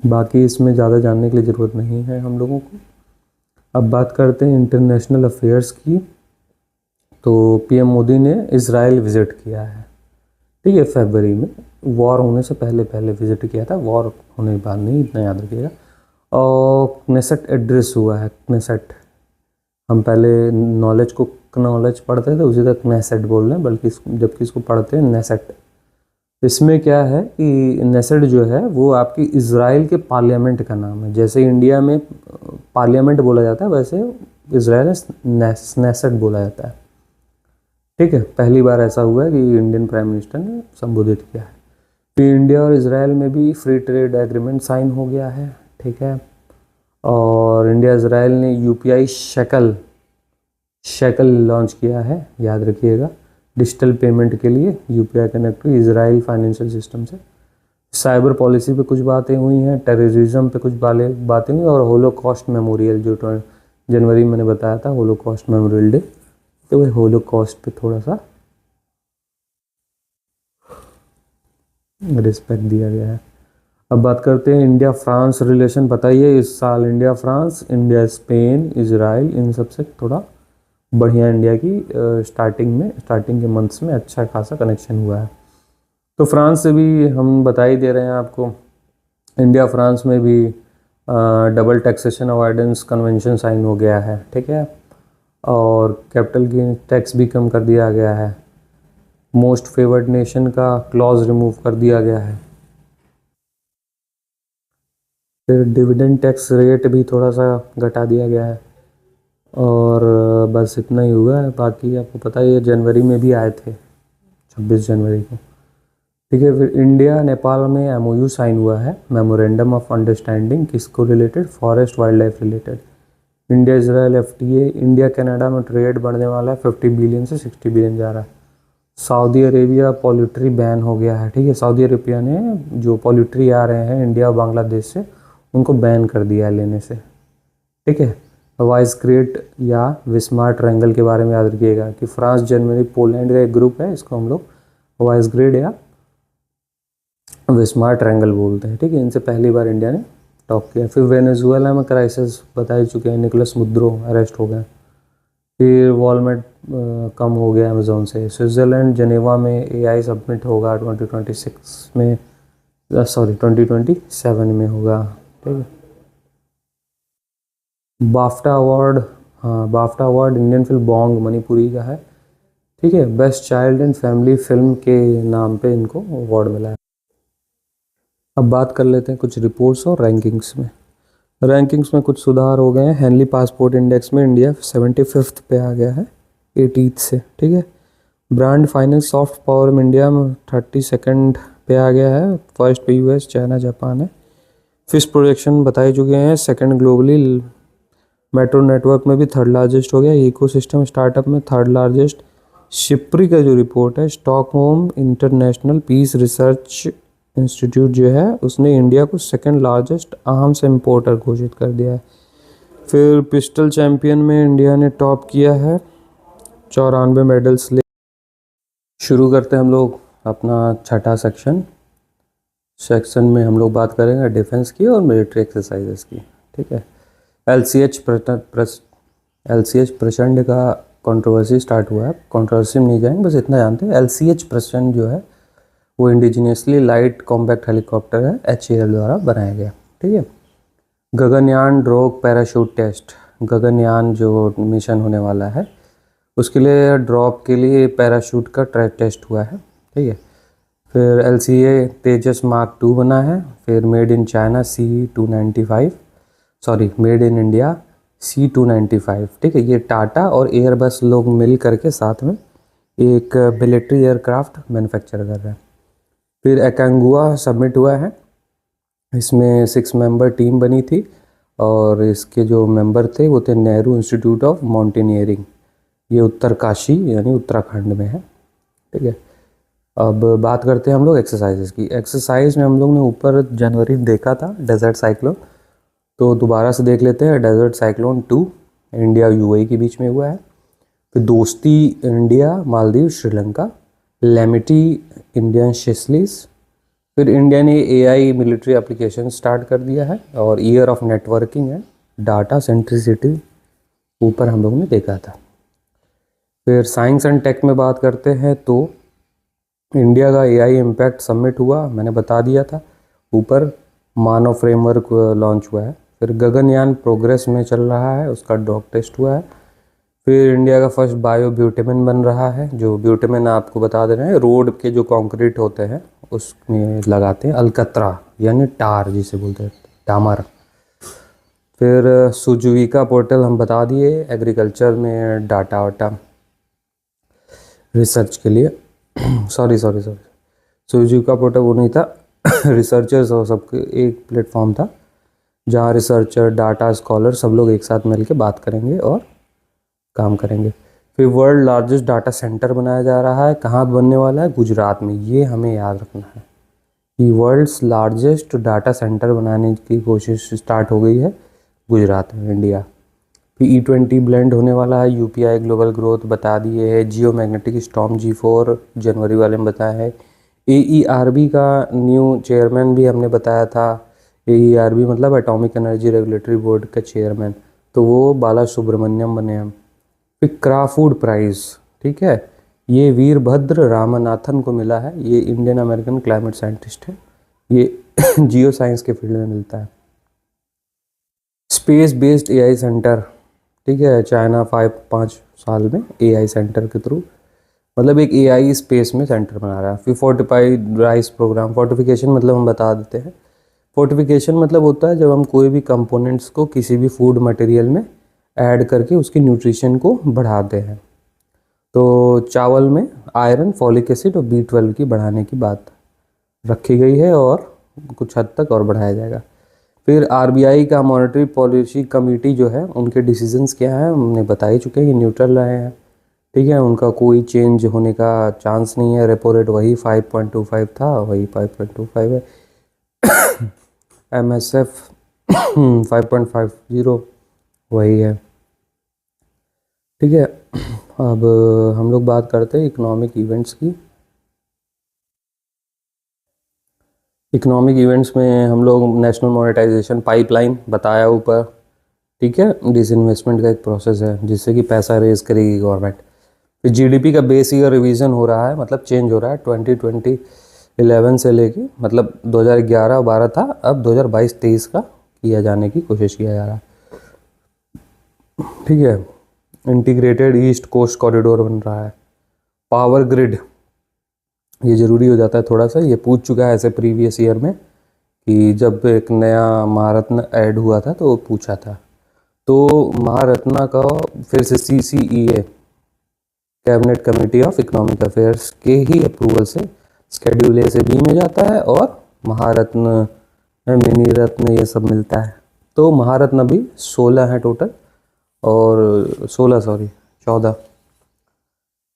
बाकी इसमें ज़्यादा जानने के लिए ज़रूरत नहीं है हम लोगों को। अब बात करते हैं इंटरनेशनल अफेयर्स की। तो PM मोदी ने इज़राइल विज़िट किया है। ठीक है, फरवरी में, वॉर होने से पहले पहले विज़िट किया था, वॉर होने के बाद नहीं, इतना याद रखिएगा। और क्नेसेट एड्रेस हुआ है, क्नेसेट। हम पहले नॉलेज को नॉलेज पढ़ते थे, उसी तरह क्नेसेट बोल रहे हैं, बल्कि जबकि इसको पढ़ते हैं नेसेट। इसमें क्या है कि नेसेट जो है वो आपकी इज़राइल के पार्लियामेंट का नाम है। जैसे इंडिया में पार्लियामेंट बोला जाता है, वैसे इज़राइल में नेसेट बोला जाता है। ठीक है, पहली बार ऐसा हुआ है कि इंडियन प्राइम मिनिस्टर ने संबोधित किया है। फिर इंडिया और इज़राइल में भी फ्री ट्रेड एग्रीमेंट साइन हो गया है। ठीक है, और इंडिया इज़राइल ने UPI शेकल लॉन्च किया है, याद रखिएगा, डिजिटल पेमेंट के लिए UPI कनेक्ट हुई इज़राइल फाइनेंशियल सिस्टम से। साइबर पॉलिसी पे कुछ बातें हुई हैं, टेररिज्म पे कुछ बातें हुई, और होलोकॉस्ट मेमोरियल जो जनवरी मैंने बताया था, होलोकॉस्ट मेमोरियल डे, तो वही होलोकॉस्ट पे थोड़ा सा रिस्पेक्ट दिया गया है। अब बात करते हैं इंडिया फ्रांस रिलेशन। बताइए, इस साल India France, India Spain, Israel, इन सब से थोड़ा बढ़िया इंडिया की स्टार्टिंग के मंथ्स में अच्छा खासा कनेक्शन हुआ है। तो फ्रांस से भी हम बता ही दे रहे हैं आपको, इंडिया फ्रांस में भी double taxation avoidance convention sign हो गया है। ठीक है, और कैपिटल गेन टैक्स भी कम कर दिया गया है। मोस्ट फेवर्ड नेशन का क्लॉज रिमूव कर दिया गया है। फिर डिविडेंड टैक्स रेट भी थोड़ा सा घटा दिया गया है, और बस इतना ही हुआ है। बाकी आपको पता ही है, जनवरी में भी आए थे, 26 जनवरी को। ठीक है, फिर इंडिया नेपाल में MOU साइन हुआ है, मेमोरेंडम ऑफ अंडरस्टैंडिंग, किसको related, forest wild life related. India Israel FTA, India Canada में ट्रेड बढ़ने वाला है, 50 बिलियन से 60 बिलियन जा रहा है। सऊदी अरेबिया पोल्ट्री बैन हो गया है। ठीक है, सऊदी अरेबिया ने जो पोल्ट्री आ रहे हैं इंडिया और बांग्लादेश से, उनको बैन कर दिया है लेने से। ठीक है, वाइस ग्रेट या विस्मार्ट ट्रायंगल के बारे में याद रखिएगा कि फ्रांस, जर्मनी, पोलैंड का एक ग्रुप है, इसको हम लोग वाइस ग्रेड या विस्मार्ट ट्रायंगल बोलते हैं। ठीक है, इनसे पहली बार इंडिया ने टॉक किया। फिर वेनेजुएला में क्राइसिस बता ही चुके हैं, निकोलस मुद्रो अरेस्ट हो गए। फिर वॉलमेट कम हो गया अमेजोन से। स्विट्ज़रलैंड जेनेवा में AI सबमिट होगा 2026 में, 2027 में होगा। ठीक है, बाफ्टा अवार्ड, हाँ BAFTA award Indian film Bong Manipuri का है, ठीक है। Best child and family film के नाम पे इनको अवार्ड मिला है। अब बात कर लेते हैं कुछ रिपोर्ट्स और रैंकिंग्स में। रैंकिंग्स में कुछ सुधार हो गए हैं। हेनली पासपोर्ट इंडेक्स में इंडिया 75th पे आ गया है 80th से, ठीक है। ब्रांड फाइनेंस सॉफ्ट पावर में इंडिया में 32nd पे आ गया है, फर्स्ट पे यूएस, चाइना, जापान है। फिश प्रोडक्शन बताए चुके हैं, सेकंड ग्लोबली। मेट्रो नेटवर्क में भी थर्ड लार्जेस्ट हो गया। इकोसिस्टम स्टार्टअप में थर्ड लार्जेस्ट। शिप्री का जो रिपोर्ट है, Stockholm International Peace Research Institute जो है, उसने इंडिया को सेकंड लार्जेस्ट आर्म्स इंपोर्टर घोषित कर दिया है। फिर पिस्टल चैंपियन में इंडिया ने टॉप किया है, 94 मेडल्स ले। शुरू करते हैं हम लोग अपना छठा सेक्शन में हम लोग बात करेंगे डिफेंस की और मिलिट्री एक्सरसाइजेस की, ठीक है। एल सी एच प्रचंड का कंट्रोवर्सी स्टार्ट हुआ है। कंट्रोवर्सी में नहीं जाएंगे, बस इतना जानते हैं एल-सी-एच प्रचंड जो है वो इंडिजिनियसली लाइट कॉम्पैक्ट हेलीकॉप्टर है, HAL द्वारा बनाया गया, ठीक है। गगनयान ड्रॉग पैराशूट टेस्ट, गगनयान जो मिशन होने वाला है उसके लिए ड्रॉप के लिए पैराशूट का टेस्ट हुआ है, ठीक है। फिर LCA तेजस मार्क 2 बना है। फिर made in China C295, sorry made in India C295, ठीक है। ये टाटा और एयरबस लोग मिल करके साथ में एक मिलिट्री एयरक्राफ्ट मैन्युफैक्चर कर रहे हैं। फिर एकांगुआ सबमिट हुआ है, इसमें 6 मेंबर टीम बनी थी और इसके जो मेंबर थे वो थे नेहरू इंस्टीट्यूट ऑफ माउंटेनियरिंग, ये उत्तरकाशी यानी उत्तराखंड में है, ठीक है। अब बात करते हैं हम लोग एक्सरसाइजेस की। एक्सरसाइज में हम लोग ने ऊपर जनवरी देखा था डेजर्ट साइक्लोन, तो दोबारा से देख लेते हैं। डेजर्ट साइक्लोन 2 इंडिया UAE के बीच में हुआ है। फिर दोस्ती इंडिया मालदीव श्रीलंका, लेमिटी इंडियन शेसलिस। फिर इंडिया ने AI मिलिट्री एप्लीकेशन स्टार्ट कर दिया है और ईयर ऑफ नेटवर्किंग है, डाटा सेंट्रिसिटी ऊपर हम लोगों ने देखा था। फिर साइंस एंड टेक में बात करते हैं तो इंडिया का AI इम्पैक्ट सबमिट हुआ, मैंने बता दिया था ऊपर। मानव फ्रेमवर्क लॉन्च हुआ है। फिर गगनयान प्रोग्रेस में चल रहा है, उसका डॉग टेस्ट हुआ है। फिर इंडिया का फर्स्ट बायो ब्यूटेमिन बन रहा है, जो ब्यूटेमिन आपको बता दे रहे हैं रोड के जो कंक्रीट होते हैं उसमें लगाते हैं, अलकतरा यानी टार जिसे बोलते हैं, डामर। फिर सुजुविका पोर्टल हम बता दिए, एग्रीकल्चर में डाटा वाटा रिसर्च के लिए सॉरी सुजुविका पोर्टल वो नहीं था रिसर्चर्स और सबके एक प्लेटफॉर्म था जहाँ रिसर्चर, डाटा स्कॉलर सब लोग एक साथ मिलकर बात करेंगे और काम करेंगे। फिर वर्ल्ड लार्जेस्ट डाटा सेंटर बनाया जा रहा है, कहाँ बनने वाला है? गुजरात में। ये हमें याद रखना है कि वर्ल्ड्स लार्जेस्ट डाटा सेंटर बनाने की कोशिश स्टार्ट हो गई है गुजरात में, इंडिया। फिर E20 ब्लेंड होने वाला है, UPI ग्लोबल ग्रोथ बता दिए है, जियो मैग्नेटिक स्टॉर्म G4 जनवरी वाले में बताया है। AERB का न्यू चेयरमैन भी हमने बताया था, AERB मतलब एटॉमिक एनर्जी रेगुलेटरी बोर्ड का चेयरमैन, तो वो बाला सुब्रमण्यम बने हैं। फिर क्राफूड प्राइज़, ठीक है, ये वीरभद्र रामनाथन को मिला है, ये इंडियन अमेरिकन क्लाइमेट साइंटिस्ट है, ये जियो साइंस के फील्ड में मिलता है। स्पेस बेस्ड AI सेंटर, ठीक है, चाइना 5 साल में AI सेंटर के थ्रू, मतलब एक AI स्पेस में सेंटर बना रहा है। फिर फोर्टिफाइड राइस प्रोग्राम, फोर्टिफिकेशन मतलब हम बता देते हैं। फोर्टिफिकेशन मतलब होता है जब हम कोई भी कंपोनेंट्स को किसी भी फूड मटेरियल में ऐड करके उसकी न्यूट्रिशन को बढ़ाते हैं। तो चावल में आयरन, फॉलिक एसिड और B12 की बढ़ाने की बात रखी गई है और कुछ हद तक और बढ़ाया जाएगा। फिर RBI का मॉनेटरी पॉलिसी कमेटी जो है, उनके डिसीजंस क्या हैं हमने बता ही चुके हैं, ये न्यूट्रल रहे हैं, ठीक है, उनका कोई चेंज होने का चांस नहीं है। रेपो रेट वही 5.25 था, वही 5.25 है। MSF 5.50 वही है, ठीक है। अब हम लोग बात करते हैं इकोनॉमिक इवेंट्स की। इकोनॉमिक इवेंट्स में हम लोग नेशनल मोनेटाइजेशन पाइपलाइन बताया ऊपर, ठीक है, डिसइन्वेस्टमेंट का एक प्रोसेस है जिससे कि पैसा रेज करेगी गवर्नमेंट। फिर GDP का बेस ईयर रिवीजन हो रहा है, मतलब चेंज हो रहा है 2011 से लेके, मतलब 2011-12 था, अब 2022-23 का किया जाने की कोशिश किया जा रहा है। ठीक है। इंटीग्रेटेड ईस्ट कोस्ट कॉरिडोर बन रहा है। पावर ग्रिड, ये ज़रूरी हो जाता है थोड़ा सा, ये पूछ चुका है ऐसे प्रीवियस ईयर में कि जब एक नया महारत्न ऐड हुआ था तो पूछा था। तो महारत्ना का फिर से CCEA, cabinet committee of economic affairs के ही अप्रूवल से स्केड्यूल ए से बी में जाता है और महारत्न, मिनी रत्न, ये सब मिलता है। तो महारत्न भी 16 है टोटल, और 16 सॉरी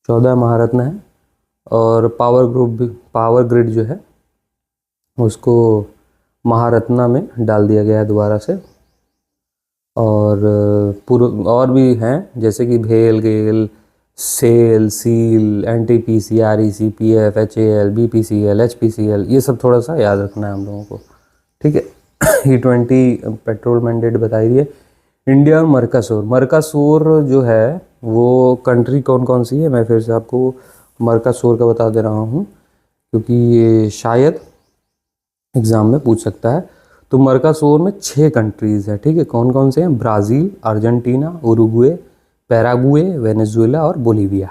14 महारत्न है। और पावर ग्रिड जो है उसको महारत्ना में डाल दिया गया है दोबारा से। और भी हैं जैसे कि भेल, गेल, सेल, सील, NTPC, REC, PF, HAL, BPCL, HPCL, ये सब थोड़ा सा याद रखना है हम लोगों को, ठीक है। E20 पेट्रोल मैंडेट बताई दिए। इंडिया और मरकासूर जो है वो कंट्री कौन कौन सी है, मैं फिर से आपको मरकासूर का बता दे रहा हूँ क्योंकि ये शायद एग्ज़ाम में पूछ सकता है। तो मरकासूर में 6 कंट्रीज़ है, ठीक है। कौन कौन से हैं? ब्राज़ील, अर्जेंटीना, उरुग्वे, पैरागुए, वेनेजुएला और बोलीविया,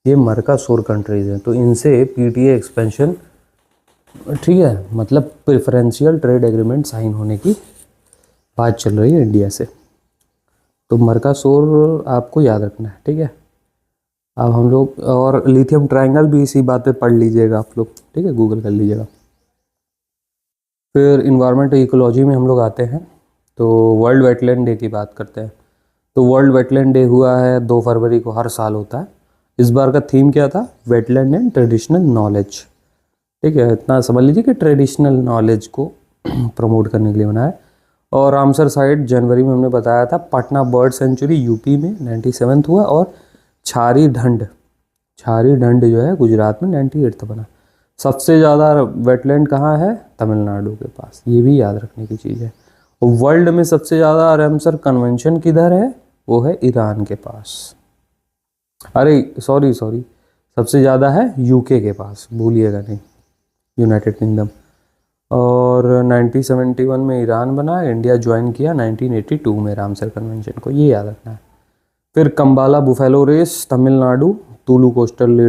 ये मरकासूर कंट्रीज़ हैं। तो इनसे PTA एक्सपेंशन, ठीक है, मतलब प्रेफरेंशियल ट्रेड एग्रीमेंट साइन होने की बात चल रही है इंडिया से। तो मरकासूर आपको याद रखना है, ठीक है। अब हम लोग और लिथियम ट्रायंगल भी इसी बात पे पढ़ लीजिएगा आप लोग, ठीक है, गूगल कर लीजिएगा। फिर इन्वायरमेंट इकोलॉजी में हम लोग आते हैं तो वर्ल्ड वेटलैंड डे की बात करते हैं। तो वर्ल्ड वेटलैंड डे हुआ है 2 फरवरी को, हर साल होता है। इस बार का थीम क्या था? वेटलैंड एंड ट्रेडिशनल नॉलेज, ठीक है। इतना समझ लीजिए कि ट्रेडिशनल नॉलेज को प्रमोट करने के लिए बनाया है। और रामसर साइट जनवरी में हमने बताया था। पटना बर्ड सेंचुरी यूपी में 97th हुआ। और छारी ढंड जो है गुजरात में 98th बना। सबसे ज़्यादा वेटलैंड कहाँ है? तमिलनाडु के पास, ये भी याद रखने की चीज़ है। वर्ल्ड में सबसे ज़्यादा रामसर कन्वेंशन किधर है? वो है ईरान के पास। अरे सॉरी, सबसे ज़्यादा है UK के पास, भूलिएगा नहीं, यूनाइटेड किंगडम। और 1971 में ईरान बना, इंडिया ज्वाइन किया 1982 में रामसर कन्वेंशन को, ये याद रखना है। फिर Kambala buffalo race Tamil Nadu, Tulu coastal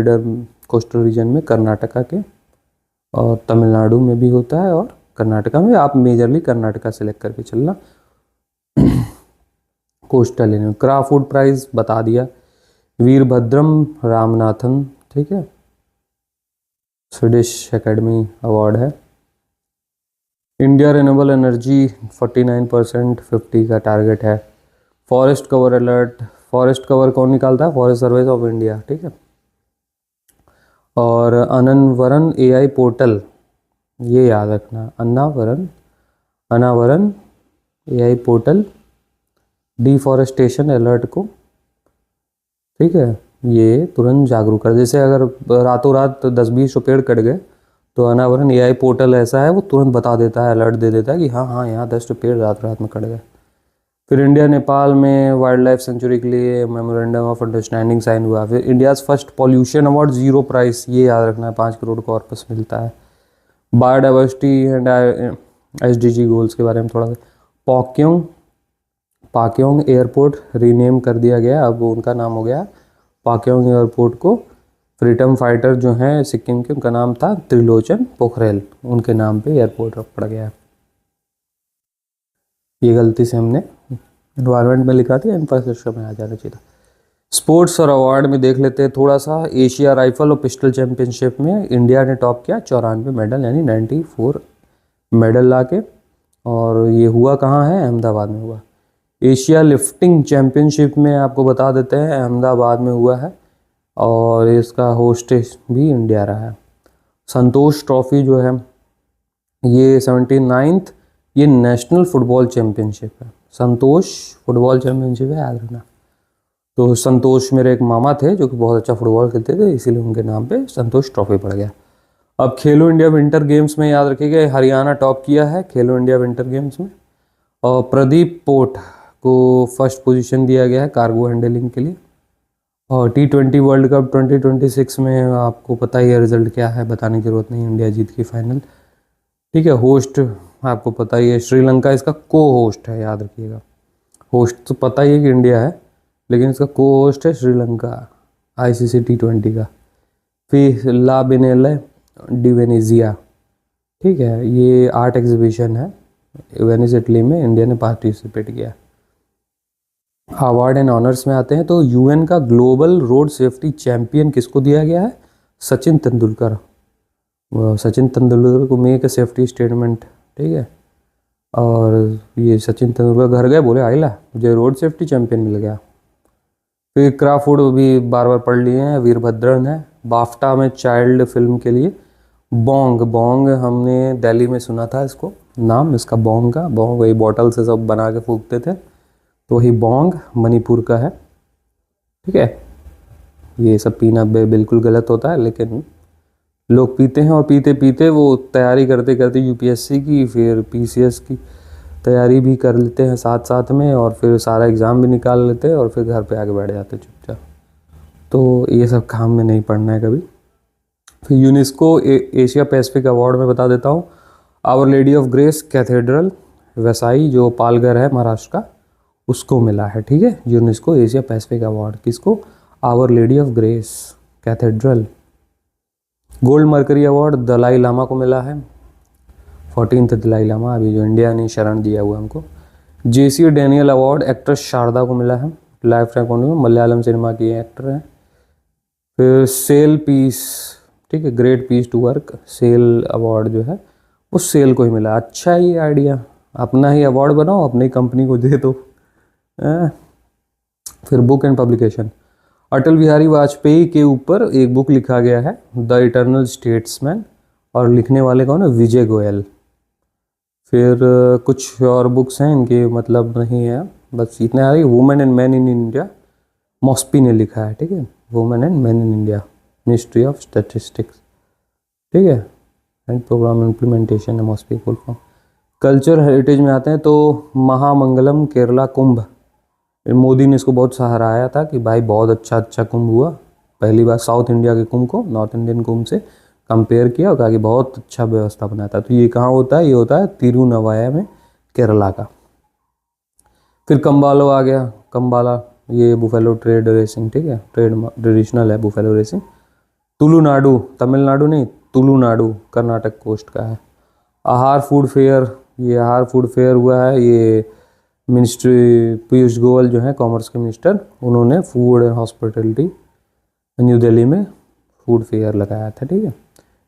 region में, कर्नाटका के, और तमिलनाडु में भी होता है और कर्नाटका में। आप मेजरली कर्नाटका सेलेक्ट करके चलना। Coastal area. क्राफूड प्राइज बता दिया। वीरभद्रम रामनाथन, ठीक है, स्वीडिश एकेडमी अवार्ड है। इंडिया रिन्यूएबल एनर्जी 49% 50 का टारगेट है। Forest cover alert, forest cover कौन निकालता है? फॉरेस्ट सर्विस ऑफ इंडिया, ठीक है। और अनावरण AI पोर्टल, ये याद रखना, अनावरण AI पोर्टल डिफॉरेस्टेशन अलर्ट को, ठीक है, ये तुरंत जागरूक कर। जैसे अगर रातों रात 10-20 पेड़ कट गए तो अनावरण AI पोर्टल ऐसा है, वो तुरंत बता देता है, अलर्ट दे देता है कि हाँ यहाँ 10 पेड़ रात रात में कट गए। फिर इंडिया नेपाल में वाइल्ड लाइफ सेंचुरी के लिए मेमोरेंडम ऑफ अंडरस्टैंडिंग साइन हुआ। फिर India's first pollution award 0 price, ये याद रखना है, 5 करोड़ कॉर्पस मिलता है। बायोडाइवर्सिटी एंड SDG गोल्स के बारे में थोड़ा सा। पाक्योंग एयरपोर्ट रीनेम कर दिया गया, अब उनका नाम हो गया पाक्योंग एयरपोर्ट को। फ्रीडम फाइटर जो हैं सिक्किम के, उनका नाम था त्रिलोचन पोखरेल, उनके नाम पे एयरपोर्ट पड़ गया है। ये गलती से हमने एनवायरनमेंट में लिखा था, इंफ्रास्ट्रक्चर में आ जाना चाहिए था। स्पोर्ट्स और अवार्ड में देख लेते हैं थोड़ा सा। एशिया राइफल और पिस्टल चैंपियनशिप में इंडिया ने टॉप किया, 94 मेडल, यानी 94 मेडल लाके। और ये हुआ कहाँ है? अहमदाबाद में हुआ। एशिया लिफ्टिंग चैंपियनशिप में आपको बता देते हैं अहमदाबाद में हुआ है, और इसका होस्टेस भी इंडिया रहा है। संतोष ट्रॉफी जो है ये 79th, ये नेशनल फुटबॉल चैंपियनशिप है। संतोष फुटबॉल चैंपियनशिप है, याद रखना। तो संतोष मेरे एक मामा थे जो कि बहुत अच्छा फुटबॉल खेलते थे, इसीलिए उनके नाम पे संतोष ट्रॉफी पड़ गया। अब खेलो इंडिया विंटर गेम्स में याद रखिएगा हरियाणा टॉप किया है खेलो इंडिया विंटर गेम्स में। और प्रदीप पोट को फर्स्ट पोजीशन दिया गया है कार्गो हैंडलिंग के लिए। और T20 वर्ल्ड कप 2026 में आपको पता ही है रिजल्ट क्या है, बताने की जरूरत नहीं, इंडिया जीत की फाइनल, ठीक है। होस्ट आपको पता ही है, श्रीलंका इसका को होस्ट है, याद रखिएगा। होस्ट तो पता ही है कि इंडिया है, लेकिन इसका को होस्ट है श्रीलंका ICC T20 का। फिर ला बिनेले डी वेनेजिया, ठीक है, ये आर्ट एग्जीबिशन है वेनिस इटली में, इंडिया ने पार्टिसिपेट किया। अवार्ड एंड ऑनर्स में आते हैं तो UN का ग्लोबल रोड सेफ्टी चैंपियन किसको दिया गया है? सचिन तेंदुलकर। सचिन तेंदुलकर को मेक ए सेफ्टी स्टेटमेंट, ठीक है। और ये सचिन तेंदुलकर घर गए, बोले आइला मुझे रोड सेफ्टी चैंपियन मिल गया। फिर क्राफुड भी बार बार पढ़ लिए हैं, वीरभद्रन है। बाफ्टा में चाइल्ड फिल्म के लिए बोंग, बोंग हमने दिल्ली में सुना था इसको, नाम इसका बोंग का, बोंग वही बॉटल से सब बना के फूकते थे, तो वही बोंग मणिपुर का है, ठीक है। ये सब पीना बिल्कुल गलत होता है, लेकिन लोग पीते हैं, और पीते पीते वो तैयारी करते करते UPSC की, फिर PCS की तैयारी भी कर लेते हैं साथ साथ में, और फिर सारा एग्ज़ाम भी निकाल लेते हैं, और फिर घर पे आके बैठ जाते चुपचाप। तो ये सब काम में नहीं पढ़ना है कभी। फिर यूनेस्को एशिया पैसिफिक अवार्ड में बता देता हूँ, Our Lady of Grace Cathedral Vasai जो पालघर है महाराष्ट्र का, उसको मिला है, ठीक है, यूनेस्को एशिया पैसिफिक अवार्ड। किसको? Our Lady of Grace Cathedral. Gold Mercury Award Dalai Lama को मिला है, 14th दलाई लामा, अभी जो इंडिया ने शरण दिया हुआ हमको। JC Daniel award actress Sharada को मिला है, लाइफ टाइम में, मलयालम सिनेमा की एक्टर हैं। फिर सेल पीस, ठीक है, great peace to work, cell award जो है वो सेल को ही मिला। अच्छा है ये आइडिया, अपना ही अवार्ड बनाओ, अपनी कंपनी को दे दो। फिर बुक एंड पब्लिकेशन, अटल बिहारी वाजपेयी के ऊपर एक बुक लिखा गया है, द इटर्नल स्टेट्समैन, और लिखने वाले कौन है? विजय गोयल। फिर कुछ और बुक्स हैं, इनके मतलब नहीं है, बस इतने आ रही। Women and man in India, MoSPI ने लिखा है, ठीक है, women and man in India, Ministry of Statistics, ठीक है, एंड प्रोग्राम इम्प्लीमेंटेशन है MoSPI full form. Culture heritage में आते हैं तो महामंगलम केरला कुंभ, मोदी ने इसको बहुत सराहाया था कि भाई बहुत अच्छा कुंभ हुआ, पहली बार साउथ इंडिया के कुंभ को नॉर्थ इंडियन कुंभ से कंपेयर किया और कहा कि बहुत अच्छा व्यवस्था बनाया था। तो ये कहाँ होता है? ये होता है तिरुनवाया में, केरला का। फिर कम्बालो आ गया, कम्बाला, ये बुफेलो ट्रेड रेसिंग, ठीक है, ट्रेडिशनल है बुफेलो रेसिंग। तुलुनाडु, तमिलनाडु नहीं, तुलुनाडु कर्नाटक कोस्ट का है। आहार फूड फेयर, ये आहार फूड फेयर हुआ है, ये मिनिस्ट्री पीयूष गोयल जो है कॉमर्स के मिनिस्टर, उन्होंने food and hospitality new Delhi में फूड फेयर लगाया था, ठीक है।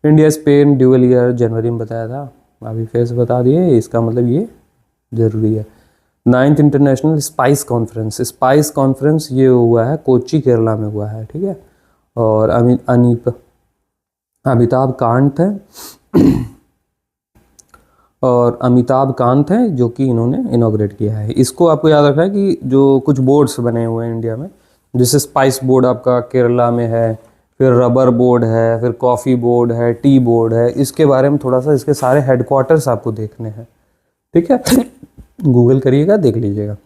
इंडिया स्पेन ड्यूअल ईयर जनवरी में बताया था, अभी फिर से बता दिए, इसका मतलब ये ज़रूरी है। 9th international spice conference, spice conference ये हुआ है कोच्चि केरला में हुआ है, ठीक है। और अमिताभ कांत है और अमिताभ कांत हैं जो कि इन्होंने इनॉग्रेट किया है। इसको आपको याद रखना है कि जो कुछ बोर्ड्स बने हुए हैं इंडिया में, जैसे स्पाइस बोर्ड आपका केरला में है, फिर रबर बोर्ड है, फिर कॉफ़ी बोर्ड है, टी बोर्ड है, इसके बारे में थोड़ा सा, इसके सारे हेडक्वार्टर्स आपको देखने हैं, ठीक है, गूगल करिएगा, देख लीजिएगा।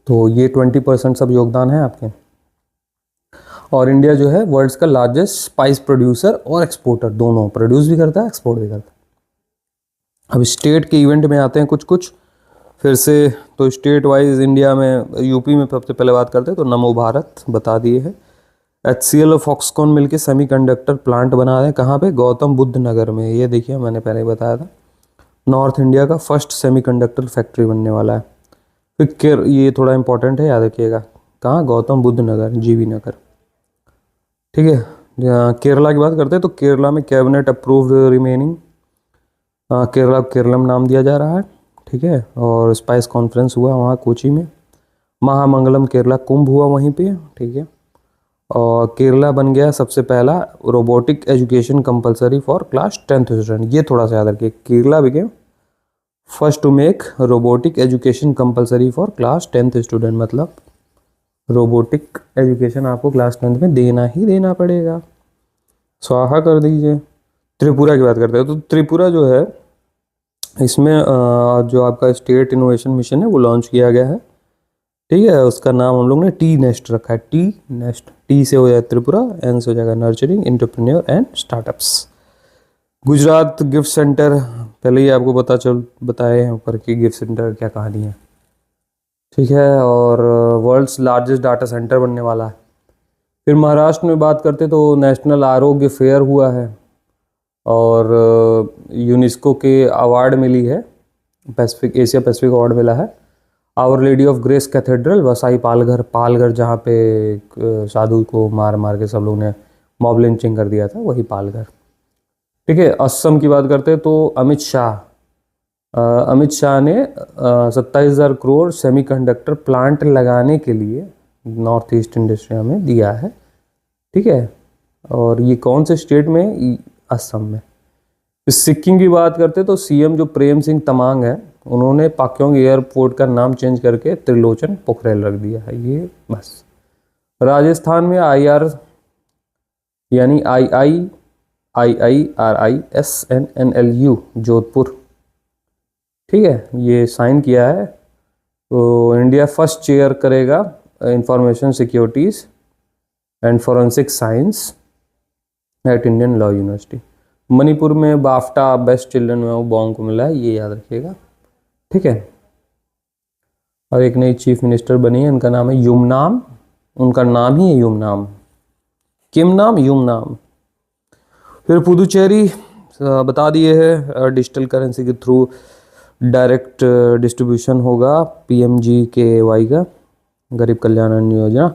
तो ये 20% सब योगदान है आपके। और इंडिया जो है वर्ल्ड्स का लार्जेस्ट स्पाइस प्रोड्यूसर और एक्सपोर्टर, दोनों प्रोड्यूस भी करता है, एक्सपोर्ट भी करता है। अब स्टेट के इवेंट में आते हैं कुछ फिर से। तो स्टेट वाइज इंडिया में यूपी में सबसे पहले बात करते हैं तो नमो भारत बता दिए है। HCL और फॉक्सकॉन मिलके सेमीकंडक्टर प्लांट बना रहे हैं, कहाँ पे? गौतम बुद्ध नगर में। ये देखिए मैंने पहले ही बताया था, नॉर्थ इंडिया का फर्स्ट सेमीकंडक्टर फैक्ट्री बनने वाला है। फिर ये थोड़ा इंपॉर्टेंट है, याद रखिएगा, कहाँ? गौतम बुद्ध नगर, GV नगर, ठीक है। केरला की बात करते हैं तो केरला में cabinet approved remaining, Kerala Keralam नाम दिया जा रहा है, ठीक है। और स्पाइस कॉन्फ्रेंस हुआ वहाँ कोची में। महामंगलम केरला कुंभ हुआ वहीं पे, ठीक है। और केरला बन गया सबसे पहला robotic education compulsory for class 10th student. ये थोड़ा सा याद रखिए, Kerala became first to make robotic education compulsory for class 10th student, मतलब रोबोटिक एजुकेशन आपको क्लास 10th में देना ही देना पड़ेगा। स्वाहा कर दीजिए। त्रिपुरा की बात करते हैं तो त्रिपुरा जो है इसमें जो आपका स्टेट इनोवेशन मिशन है वो लॉन्च किया गया है, ठीक है। उसका नाम हम लोग ने टी नेस्ट रखा है, टी नेस्ट। टी से हो जाए त्रिपुरा, एन से हो जाएगा nurturing entrepreneur and startups. Gujarat gift centre, पहले ही आपको बताए हैं ऊपर की गिफ्ट सेंटर क्या कहानी है। ठीक है, और वर्ल्ड्स लार्जेस्ट डाटा सेंटर बनने वाला है। फिर महाराष्ट्र में बात करते तो नेशनल आरोग्य फेयर हुआ है और यूनेस्को के अवार्ड मिली है, पैसिफिक एशिया पैसिफिक अवार्ड मिला है। Our Lady of Grace Cathedral Vasai Palghar जहाँ पे एक साधु को मार मार के सब लोग ने मॉब लिंचिंग कर दिया था, वही पालघर। ठीक है, असम की बात करते तो अमित शाह ने 27,000 करोड़ सेमीकंडक्टर प्लांट लगाने के लिए नॉर्थ ईस्ट इंडस्ट्रिया में दिया है। ठीक है, और ये कौन से स्टेट में? असम में। सिक्किम की बात करते तो सीएम जो प्रेम सिंह तमांग है, उन्होंने पाक्योंग एयरपोर्ट का नाम चेंज करके त्रिलोचन पोखरेल रख दिया है। ये बस। राजस्थान में आईआर यानी IIRISNNLU जोधपुर, ठीक है, ये साइन किया है। तो इंडिया फर्स्ट चेयर करेगा information securities and forensic science at Indian law university. Manipur में बाफ्टा बेस्ट चिल्ड्रन में वो बॉन्ग को मिला है, ये याद रखिएगा। ठीक है, और एक नई चीफ मिनिस्टर बनी है, उनका नाम है युमनाम। उनका नाम ही है युमनाम, किमनाम युमनाम। फिर पुदुचेरी बता दिए है, डिजिटल करेंसी के थ्रू डायरेक्ट डिस्ट्रीब्यूशन होगा PMGKY का, गरीब कल्याण अन्न योजना।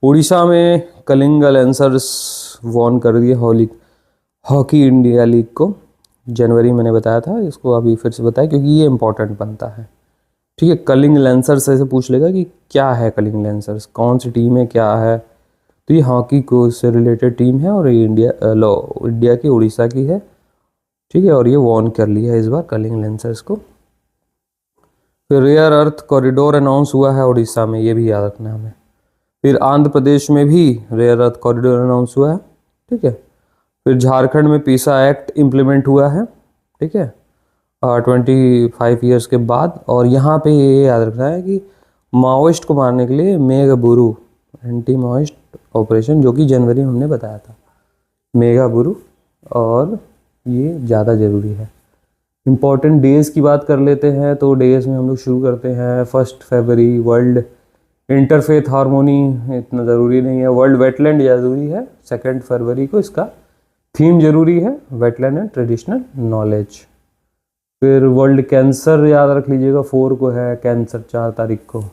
उड़ीसा में कलिंग लेंसर्स वॉन कर दिए हॉकी इंडिया लीग को। जनवरी मैंने बताया था, इसको अभी फिर से बताया क्योंकि ये इंपॉर्टेंट बनता है। ठीक है, कलिंग लेंसर्स ऐसे पूछ लेगा कि क्या है कलिंग लेंसर्स, कौन सी टीम है, क्या है। तो ये हॉकी को से रिलेटेड टीम है और ये इंडिया की उड़ीसा की है। ठीक है, और ये वॉर्न कर लिया है इस बार कलिंग लेंसर्स को। फिर रेयर अर्थ कॉरिडोर अनाउंस हुआ है उड़ीसा में, ये भी याद रखना है हमें। फिर आंध्र प्रदेश में भी रेयर अर्थ कॉरिडोर अनाउंस हुआ है। ठीक है, फिर झारखंड में पीसा एक्ट इम्प्लीमेंट हुआ है। ठीक है, 25 ईयर्स के बाद। और यहाँ पे ये याद रखना है कि माओइस्ट को मारने के लिए मेघाबुरु एंटी माओइस्ट ऑपरेशन, जो कि जनवरी में हमने बताया था, मेघाबुरु, और ये ज़्यादा ज़रूरी है। इम्पॉर्टेंट डेज़ की बात कर लेते हैं तो डेज़ में हम लोग शुरू करते हैं 1 फरवरी वर्ल्ड इंटरफेथ हारमोनी, इतना ज़रूरी नहीं है। वर्ल्ड वेटलैंड ज़रूरी है 2 फरवरी को, इसका थीम जरूरी है वेटलैंड एंड ट्रेडिशनल नॉलेज। फिर वर्ल्ड कैंसर याद रख लीजिएगा, 4 को है कैंसर, 4 तारीख को।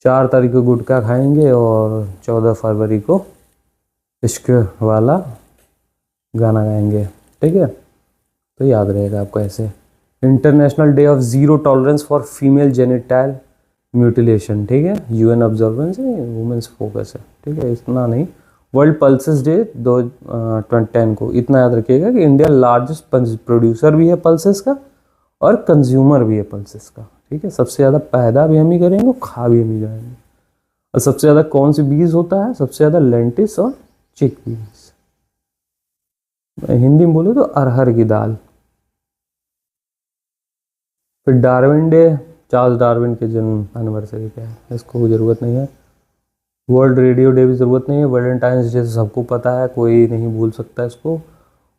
4 तारीख को गुटखा खाएंगे और 14 फरवरी को इश्क वाला गाना गाएंगे। ठीक है, तो याद रहेगा आपको ऐसे। International day of zero tolerance for female genital mutilation. ठीक है, UN ऑब्जर्वेंस है, वुमेन्स फोकस है। ठीक है, इतना नहीं। वर्ल्ड पल्सेस डे 2010 को, इतना याद रखिएगा कि इंडिया लार्जेस्ट प्रोड्यूसर भी है पल्सेस का और कंज्यूमर भी है पल्सेस का। ठीक है, सबसे ज़्यादा पैदा भी हम ही करेंगे और खा भी हम ही जाएंगे। और सबसे ज़्यादा कौन सी बीज होता है? सबसे ज़्यादा लेंटिस और चिक बीज। हिंदी में बोले तो अरहर की दाल। फिर डार्विन डे, चार्ल्स डार्विन के जन्म एनिवर्सरी पे है, इसको ज़रूरत नहीं है। वर्ल्ड रेडियो डे भी ज़रूरत नहीं है। वैलेंटाइंस डे सबको पता है, कोई नहीं भूल सकता इसको।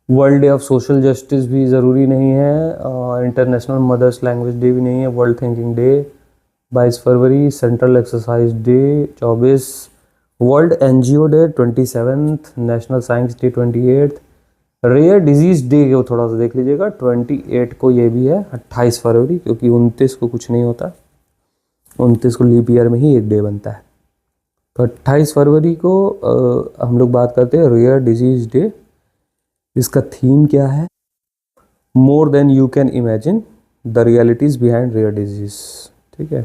World day of social justice भी ज़रूरी नहीं है। इंटरनेशनल मदर्स लैंग्वेज डे भी नहीं है। वर्ल्ड थिंकिंग डे 22 फरवरी। Central Exercise Day 24। World NGO Day 27। National Science Day 28। Rare disease Day को थोड़ा सा देख लीजिएगा, 28 को ये भी है। 28 फरवरी, क्योंकि 29 को कुछ नहीं होता, 29 को लीप ईयर में ही एक डे बनता है। तो 28 फरवरी को हम लोग बात करते हैं रेयर डिजीज डे। इसका थीम क्या है? More than you can imagine the realities behind rare disease. ठीक है,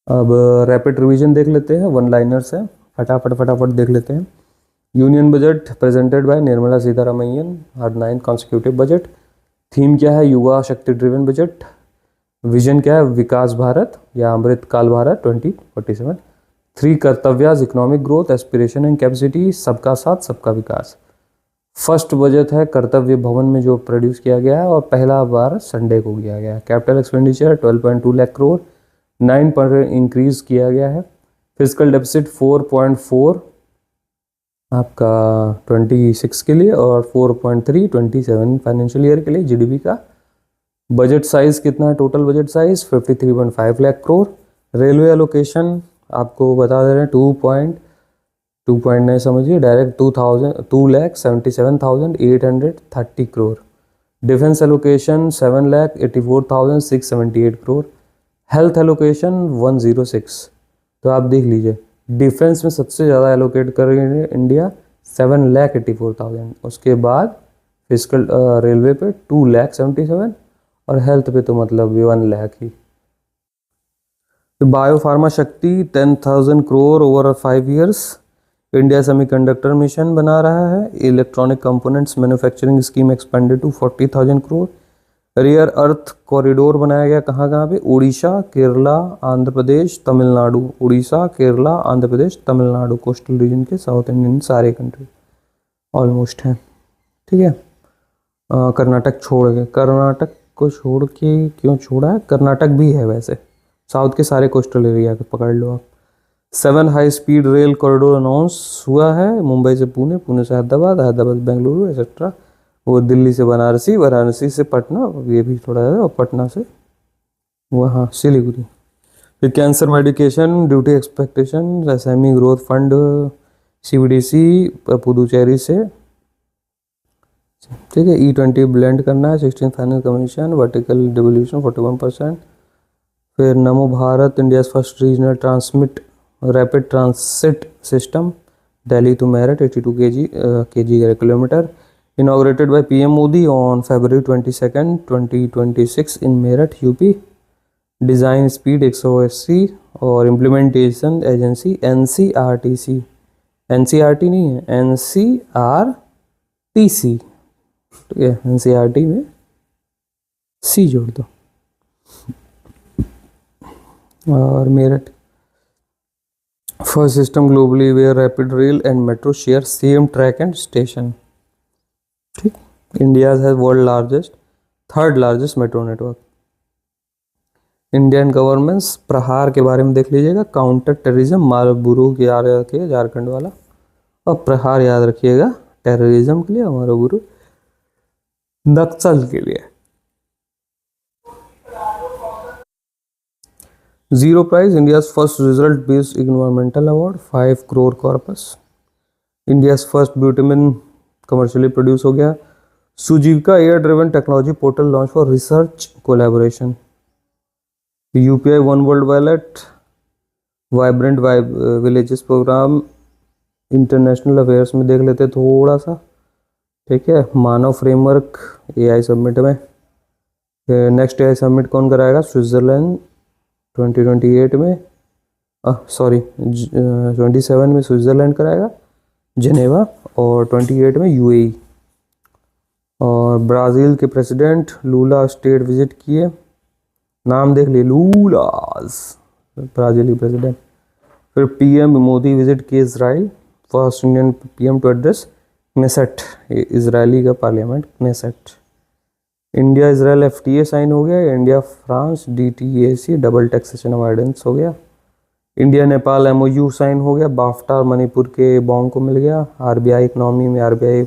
अब रैपिड रिवीजन देख लेते हैं, वन लाइनर्स है, फटाफट देख लेते हैं। Union budget presented by Nirmala Sitharaman, her 9th consecutive budget. Theme क्या है? युवा शक्ति ड्रिवन बजट। विजन क्या है? विकास भारत या अमृत काल भारत 2047। 3 कर्तव्याज, economic growth, aspiration and capacity, सबका साथ सबका विकास। फर्स्ट बजट है कर्तव्य भवन में जो प्रोड्यूस किया गया है और पहला बार संडे को किया गया है। Capital expenditure 12.2 lakh crore, 9% increase किया गया है। फिजिकल डेफिसिट 4.4 आपका 26 के लिए और 4.3 27 फाइनेंशियल ईयर के लिए। GDP का बजट साइज़ कितना है, total budget size 53.5 lakh crore. Railway allocation आपको बता दे रहे हैं 2 नहीं समझिए direct 2,77,830 crore. Defence allocation 7,84,678 crore. Health allocation 106। तो आप देख लीजिए डिफेंस में सबसे ज़्यादा एलोकेट कर रही है इंडिया 7,84,000। उसके बाद फिजिकल रेलवे पे 2,77,000 और हेल्थ पे तो मतलब 1 लाख ही। Bio pharma Shakti 10,000 crore over 5 years. India semiconductor mission बना रहा है। Electronic components manufacturing scheme expanded to 40,000 crore. Rare earth corridor बनाया गया कहाँ कहाँ पे, उड़ीसा, केरला, आंध्र प्रदेश, तमिलनाडु। उड़ीसा, केरला, आंध्र प्रदेश, तमिलनाडु कोस्टल रीजन के साउथ इंडियन सारे कंट्री ऑलमोस्ट हैं। ठीक है। कर्नाटक छोड़ के, कर्नाटक को छोड़ के क्यों छोड़ा है, कर्नाटक भी है वैसे, साउथ के सारे कोस्टल एरिया को पकड़ लो आप। 7 high speed rail corridor announce हुआ है, मुंबई से पुणे, पुणे से हैदराबाद, हैदराबाद से बेंगलुरु एक्सेट्रा। वो दिल्ली से बनारसी, वाराणसी से पटना, ये भी थोड़ा है, और पटना से वहाँ सिलीगुड़ी। फिर cancer medication duty expectation, SME growth fund, CBDC Puducherry से। ठीक है। E20 ब्लेंड करना है, 16 फाइनल कमीशन, वर्टिकल डिवोल्यूशन 41%। फिर Namo Bharat, India first regional transmit rapid transit system, Delhi to Meerut 82 kg kilometre, inaugurated by PM Modi on February 22nd, 2026 in Meerut, UP। Design speed 180 और इम्प्लीमेंटेशन एजेंसी NCRTC, NCRT नहीं है, NCRTC। ठीक है, NCRT में C जोड़ दो। और Meerut first system globally where rapid rail and metro share same track and station. ठीक। India has world largest, third largest metro network. Indian government's प्रहार के बारे में देख लीजिएगा, काउंटर टेररिज्म, मारबुरु की याद रखिए झारखंड वाला, और प्रहार याद रखिएगा टेररिज्म के लिए, मारबुरु नक्सल के लिए। Zero prize, India first result based environmental award 5 crore corpus. India first ब्यूटामिन कमर्शियली प्रोड्यूस हो गया। सुजीविका air driven technology portal launch for research collaboration. UPI one world wallet, vibrant villages programme. International affairs में देख लेते थोड़ा सा। ठीक है। मानव फ्रेमवर्क एआई समिट में, नेक्स्ट एआई समिट कौन कराएगा, स्विट्जरलैंड 2028 में, सॉरी 27 में स्विट्जरलैंड कराएगा जिनेवा, और 28 में यूएई। और ब्राज़ील के प्रेसिडेंट लूला स्टेट विजिट किए, नाम देख लिए लूलास, ब्राज़ीली प्रेसिडेंट। फिर पीएम मोदी विजिट किए Israel, first Indian PM to address Knesset, Israeli का parliament Knesset. India Israel FTA sign हो गया। India France DTAC double taxation avoidance हो गया। इंडिया नेपाल MOU साइन हो गया। बाफ्टा मणिपुर के बोंग को मिल गया। RBI इकोनॉमी में RBI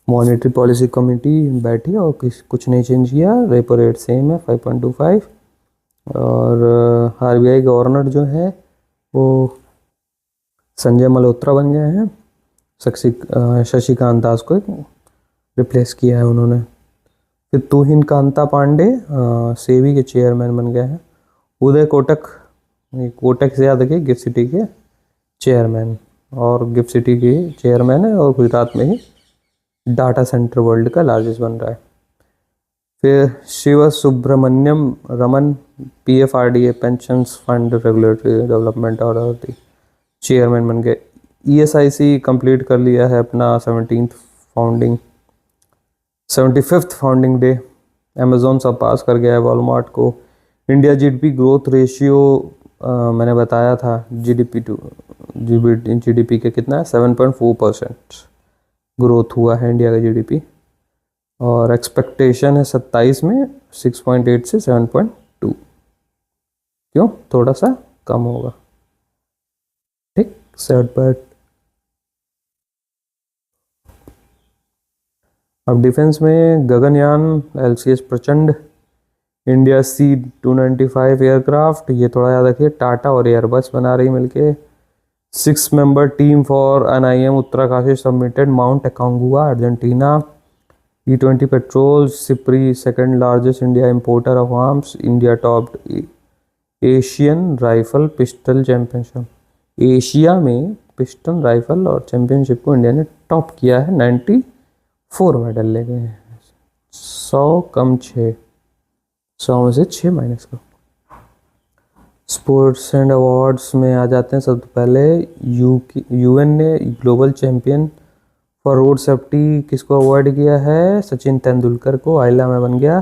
मॉनेटरी पॉलिसी कमेटी बैठी और कुछ नहीं चेंज किया। रेपो रेट सेम है 5.25। और RBI गवर्नर जो है वो संजय मल्होत्रा बन गए हैं, शशिकांत दास को रिप्लेस किया है उन्होंने। फिर तुहिन कांता पांडे सेबी के चेयरमैन बन गए हैं। उदय कोटक, कोटक से याद रखिए गिफ्ट सिटी के चेयरमैन, और गिफ्ट सिटी के चेयरमैन है, और गुजरात में ही डाटा सेंटर वर्ल्ड का लार्जेस्ट बन रहा है। फिर Shiv Subramaniam Raman PFRDA pension fund regulatory development और चेयरमैन बन गए। ESIC कंप्लीट कर लिया है अपना 75th फाउंडिंग डे। अमेजोन सब पास कर गया है वॉलमार्ट को। इंडिया GDP ग्रोथ रेशियो मैंने बताया था, GDP के कितना है 7.4% ग्रोथ हुआ है इंडिया का GDP, और एक्सपेक्टेशन है 27 में 6.8 से 7.2, क्यों थोड़ा सा कम होगा। ठीक, 7. अब डिफेंस में गगनयान LCS प्रचंड इंडिया C-295 एयरक्राफ्ट, ये थोड़ा याद रखिए, टाटा और एयरबस बना रही मिलके। 6 member team for NIM Uttarkashi submitted mount एकांगुआ Argentina. E-20 petrol, SIPRI second largest India importer of arms, India topped Asian rifle pistol championship. Asia में पिस्टल राइफल और चैंपियनशिप को इंडिया ने टॉप किया है, 94 मेडल ले गए हैं। 100 कम 6, 100 में से 6 माइनस करो। स्पोर्ट्स एंड अवार्ड्स में आ जाते हैं। सबसे पहले UN ने global champion for road safety किसको अवार्ड किया है? सचिन तेंदुलकर को, आइला में बन गया।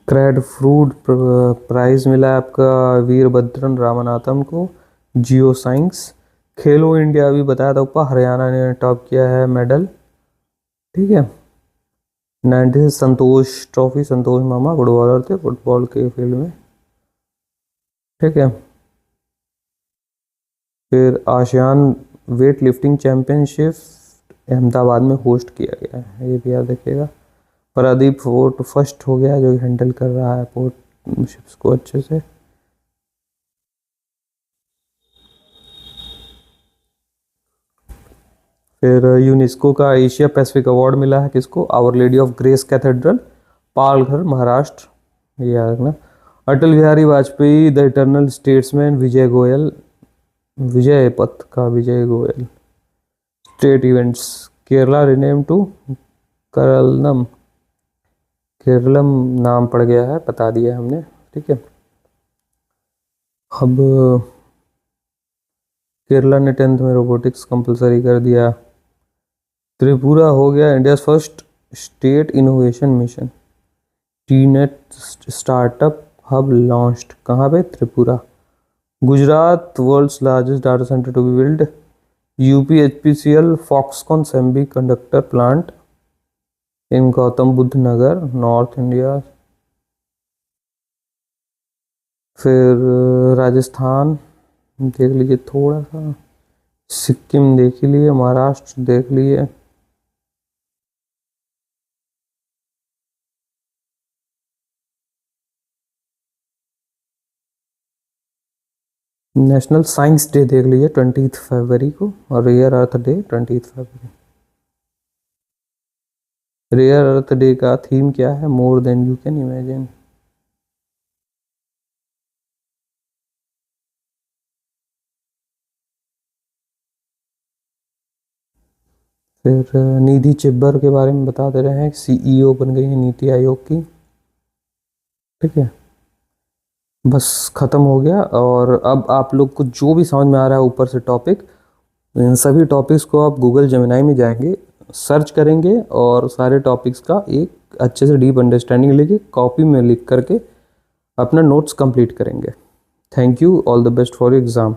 क्रेड फ्रूट प्राइज मिला आपका वीरभद्रन रामनाथन को, जियो साइंस। खेलो इंडिया भी बताया था ऊपर, हरियाणा ने टॉप किया है मेडल, ठीक है। 90 संतोष ट्रॉफी, संतोष मामा फुटबॉलर थे, फुटबॉल के फील्ड में, ठीक है। फिर ASEAN weight lifting championship Ahmedabad में होस्ट किया गया है, ये भी याद रखिएगा। प्रदीप फोर्ट फर्स्ट हो गया, जो हैंडल कर रहा है पोर्ट शिप्स को अच्छे से। फिर यूनेस्को का एशिया पैसिफिक अवार्ड मिला है किसको? Our Lady of Grace Cathedral, Palghar Maharashtra, ये याद रखना। Atal Bihari Vajpayee the eternal statesman, Vijay Goyal, Vijay Path का Vijay Goyal. State events, Kerala rename to Keralam, Keralam नाम पड़ गया है, बता दिया हमने, ठीक है। अब केरला ने 10th में रोबोटिक्स कंपलसरी कर दिया। त्रिपुरा हो गया India first state innovation mission, TNET startup hub launched, कहाँ पे? Tripura. Gujarat world's largest data centre to be build, UP HPCL Foxconn semi conductor plant in Gautam Buddh Nagar, north India. फिर राजस्थान देख लीजिए थोड़ा सा, सिक्किम देख लिए, महाराष्ट्र देख लिए। नेशनल साइंस डे देख लीजिए 20 फरवरी को, और रेयर अर्थ डे 20 फरवरी। रेयर अर्थ डे का थीम क्या है? More than you can imagine. फिर निधि चिब्बर के बारे में बता दे रहे हैं, CEO बन गई है नीति आयोग की, ठीक है। बस ख़त्म हो गया। और अब आप लोग को जो भी समझ में आ रहा है ऊपर से टॉपिक, इन सभी टॉपिक्स को आप गूगल जेमिनाई में जाएंगे, सर्च करेंगे और सारे टॉपिक्स का एक अच्छे से डीप अंडरस्टैंडिंग लेके कॉपी में लिख करके अपना नोट्स कंप्लीट करेंगे। Thank you, all the best for exam.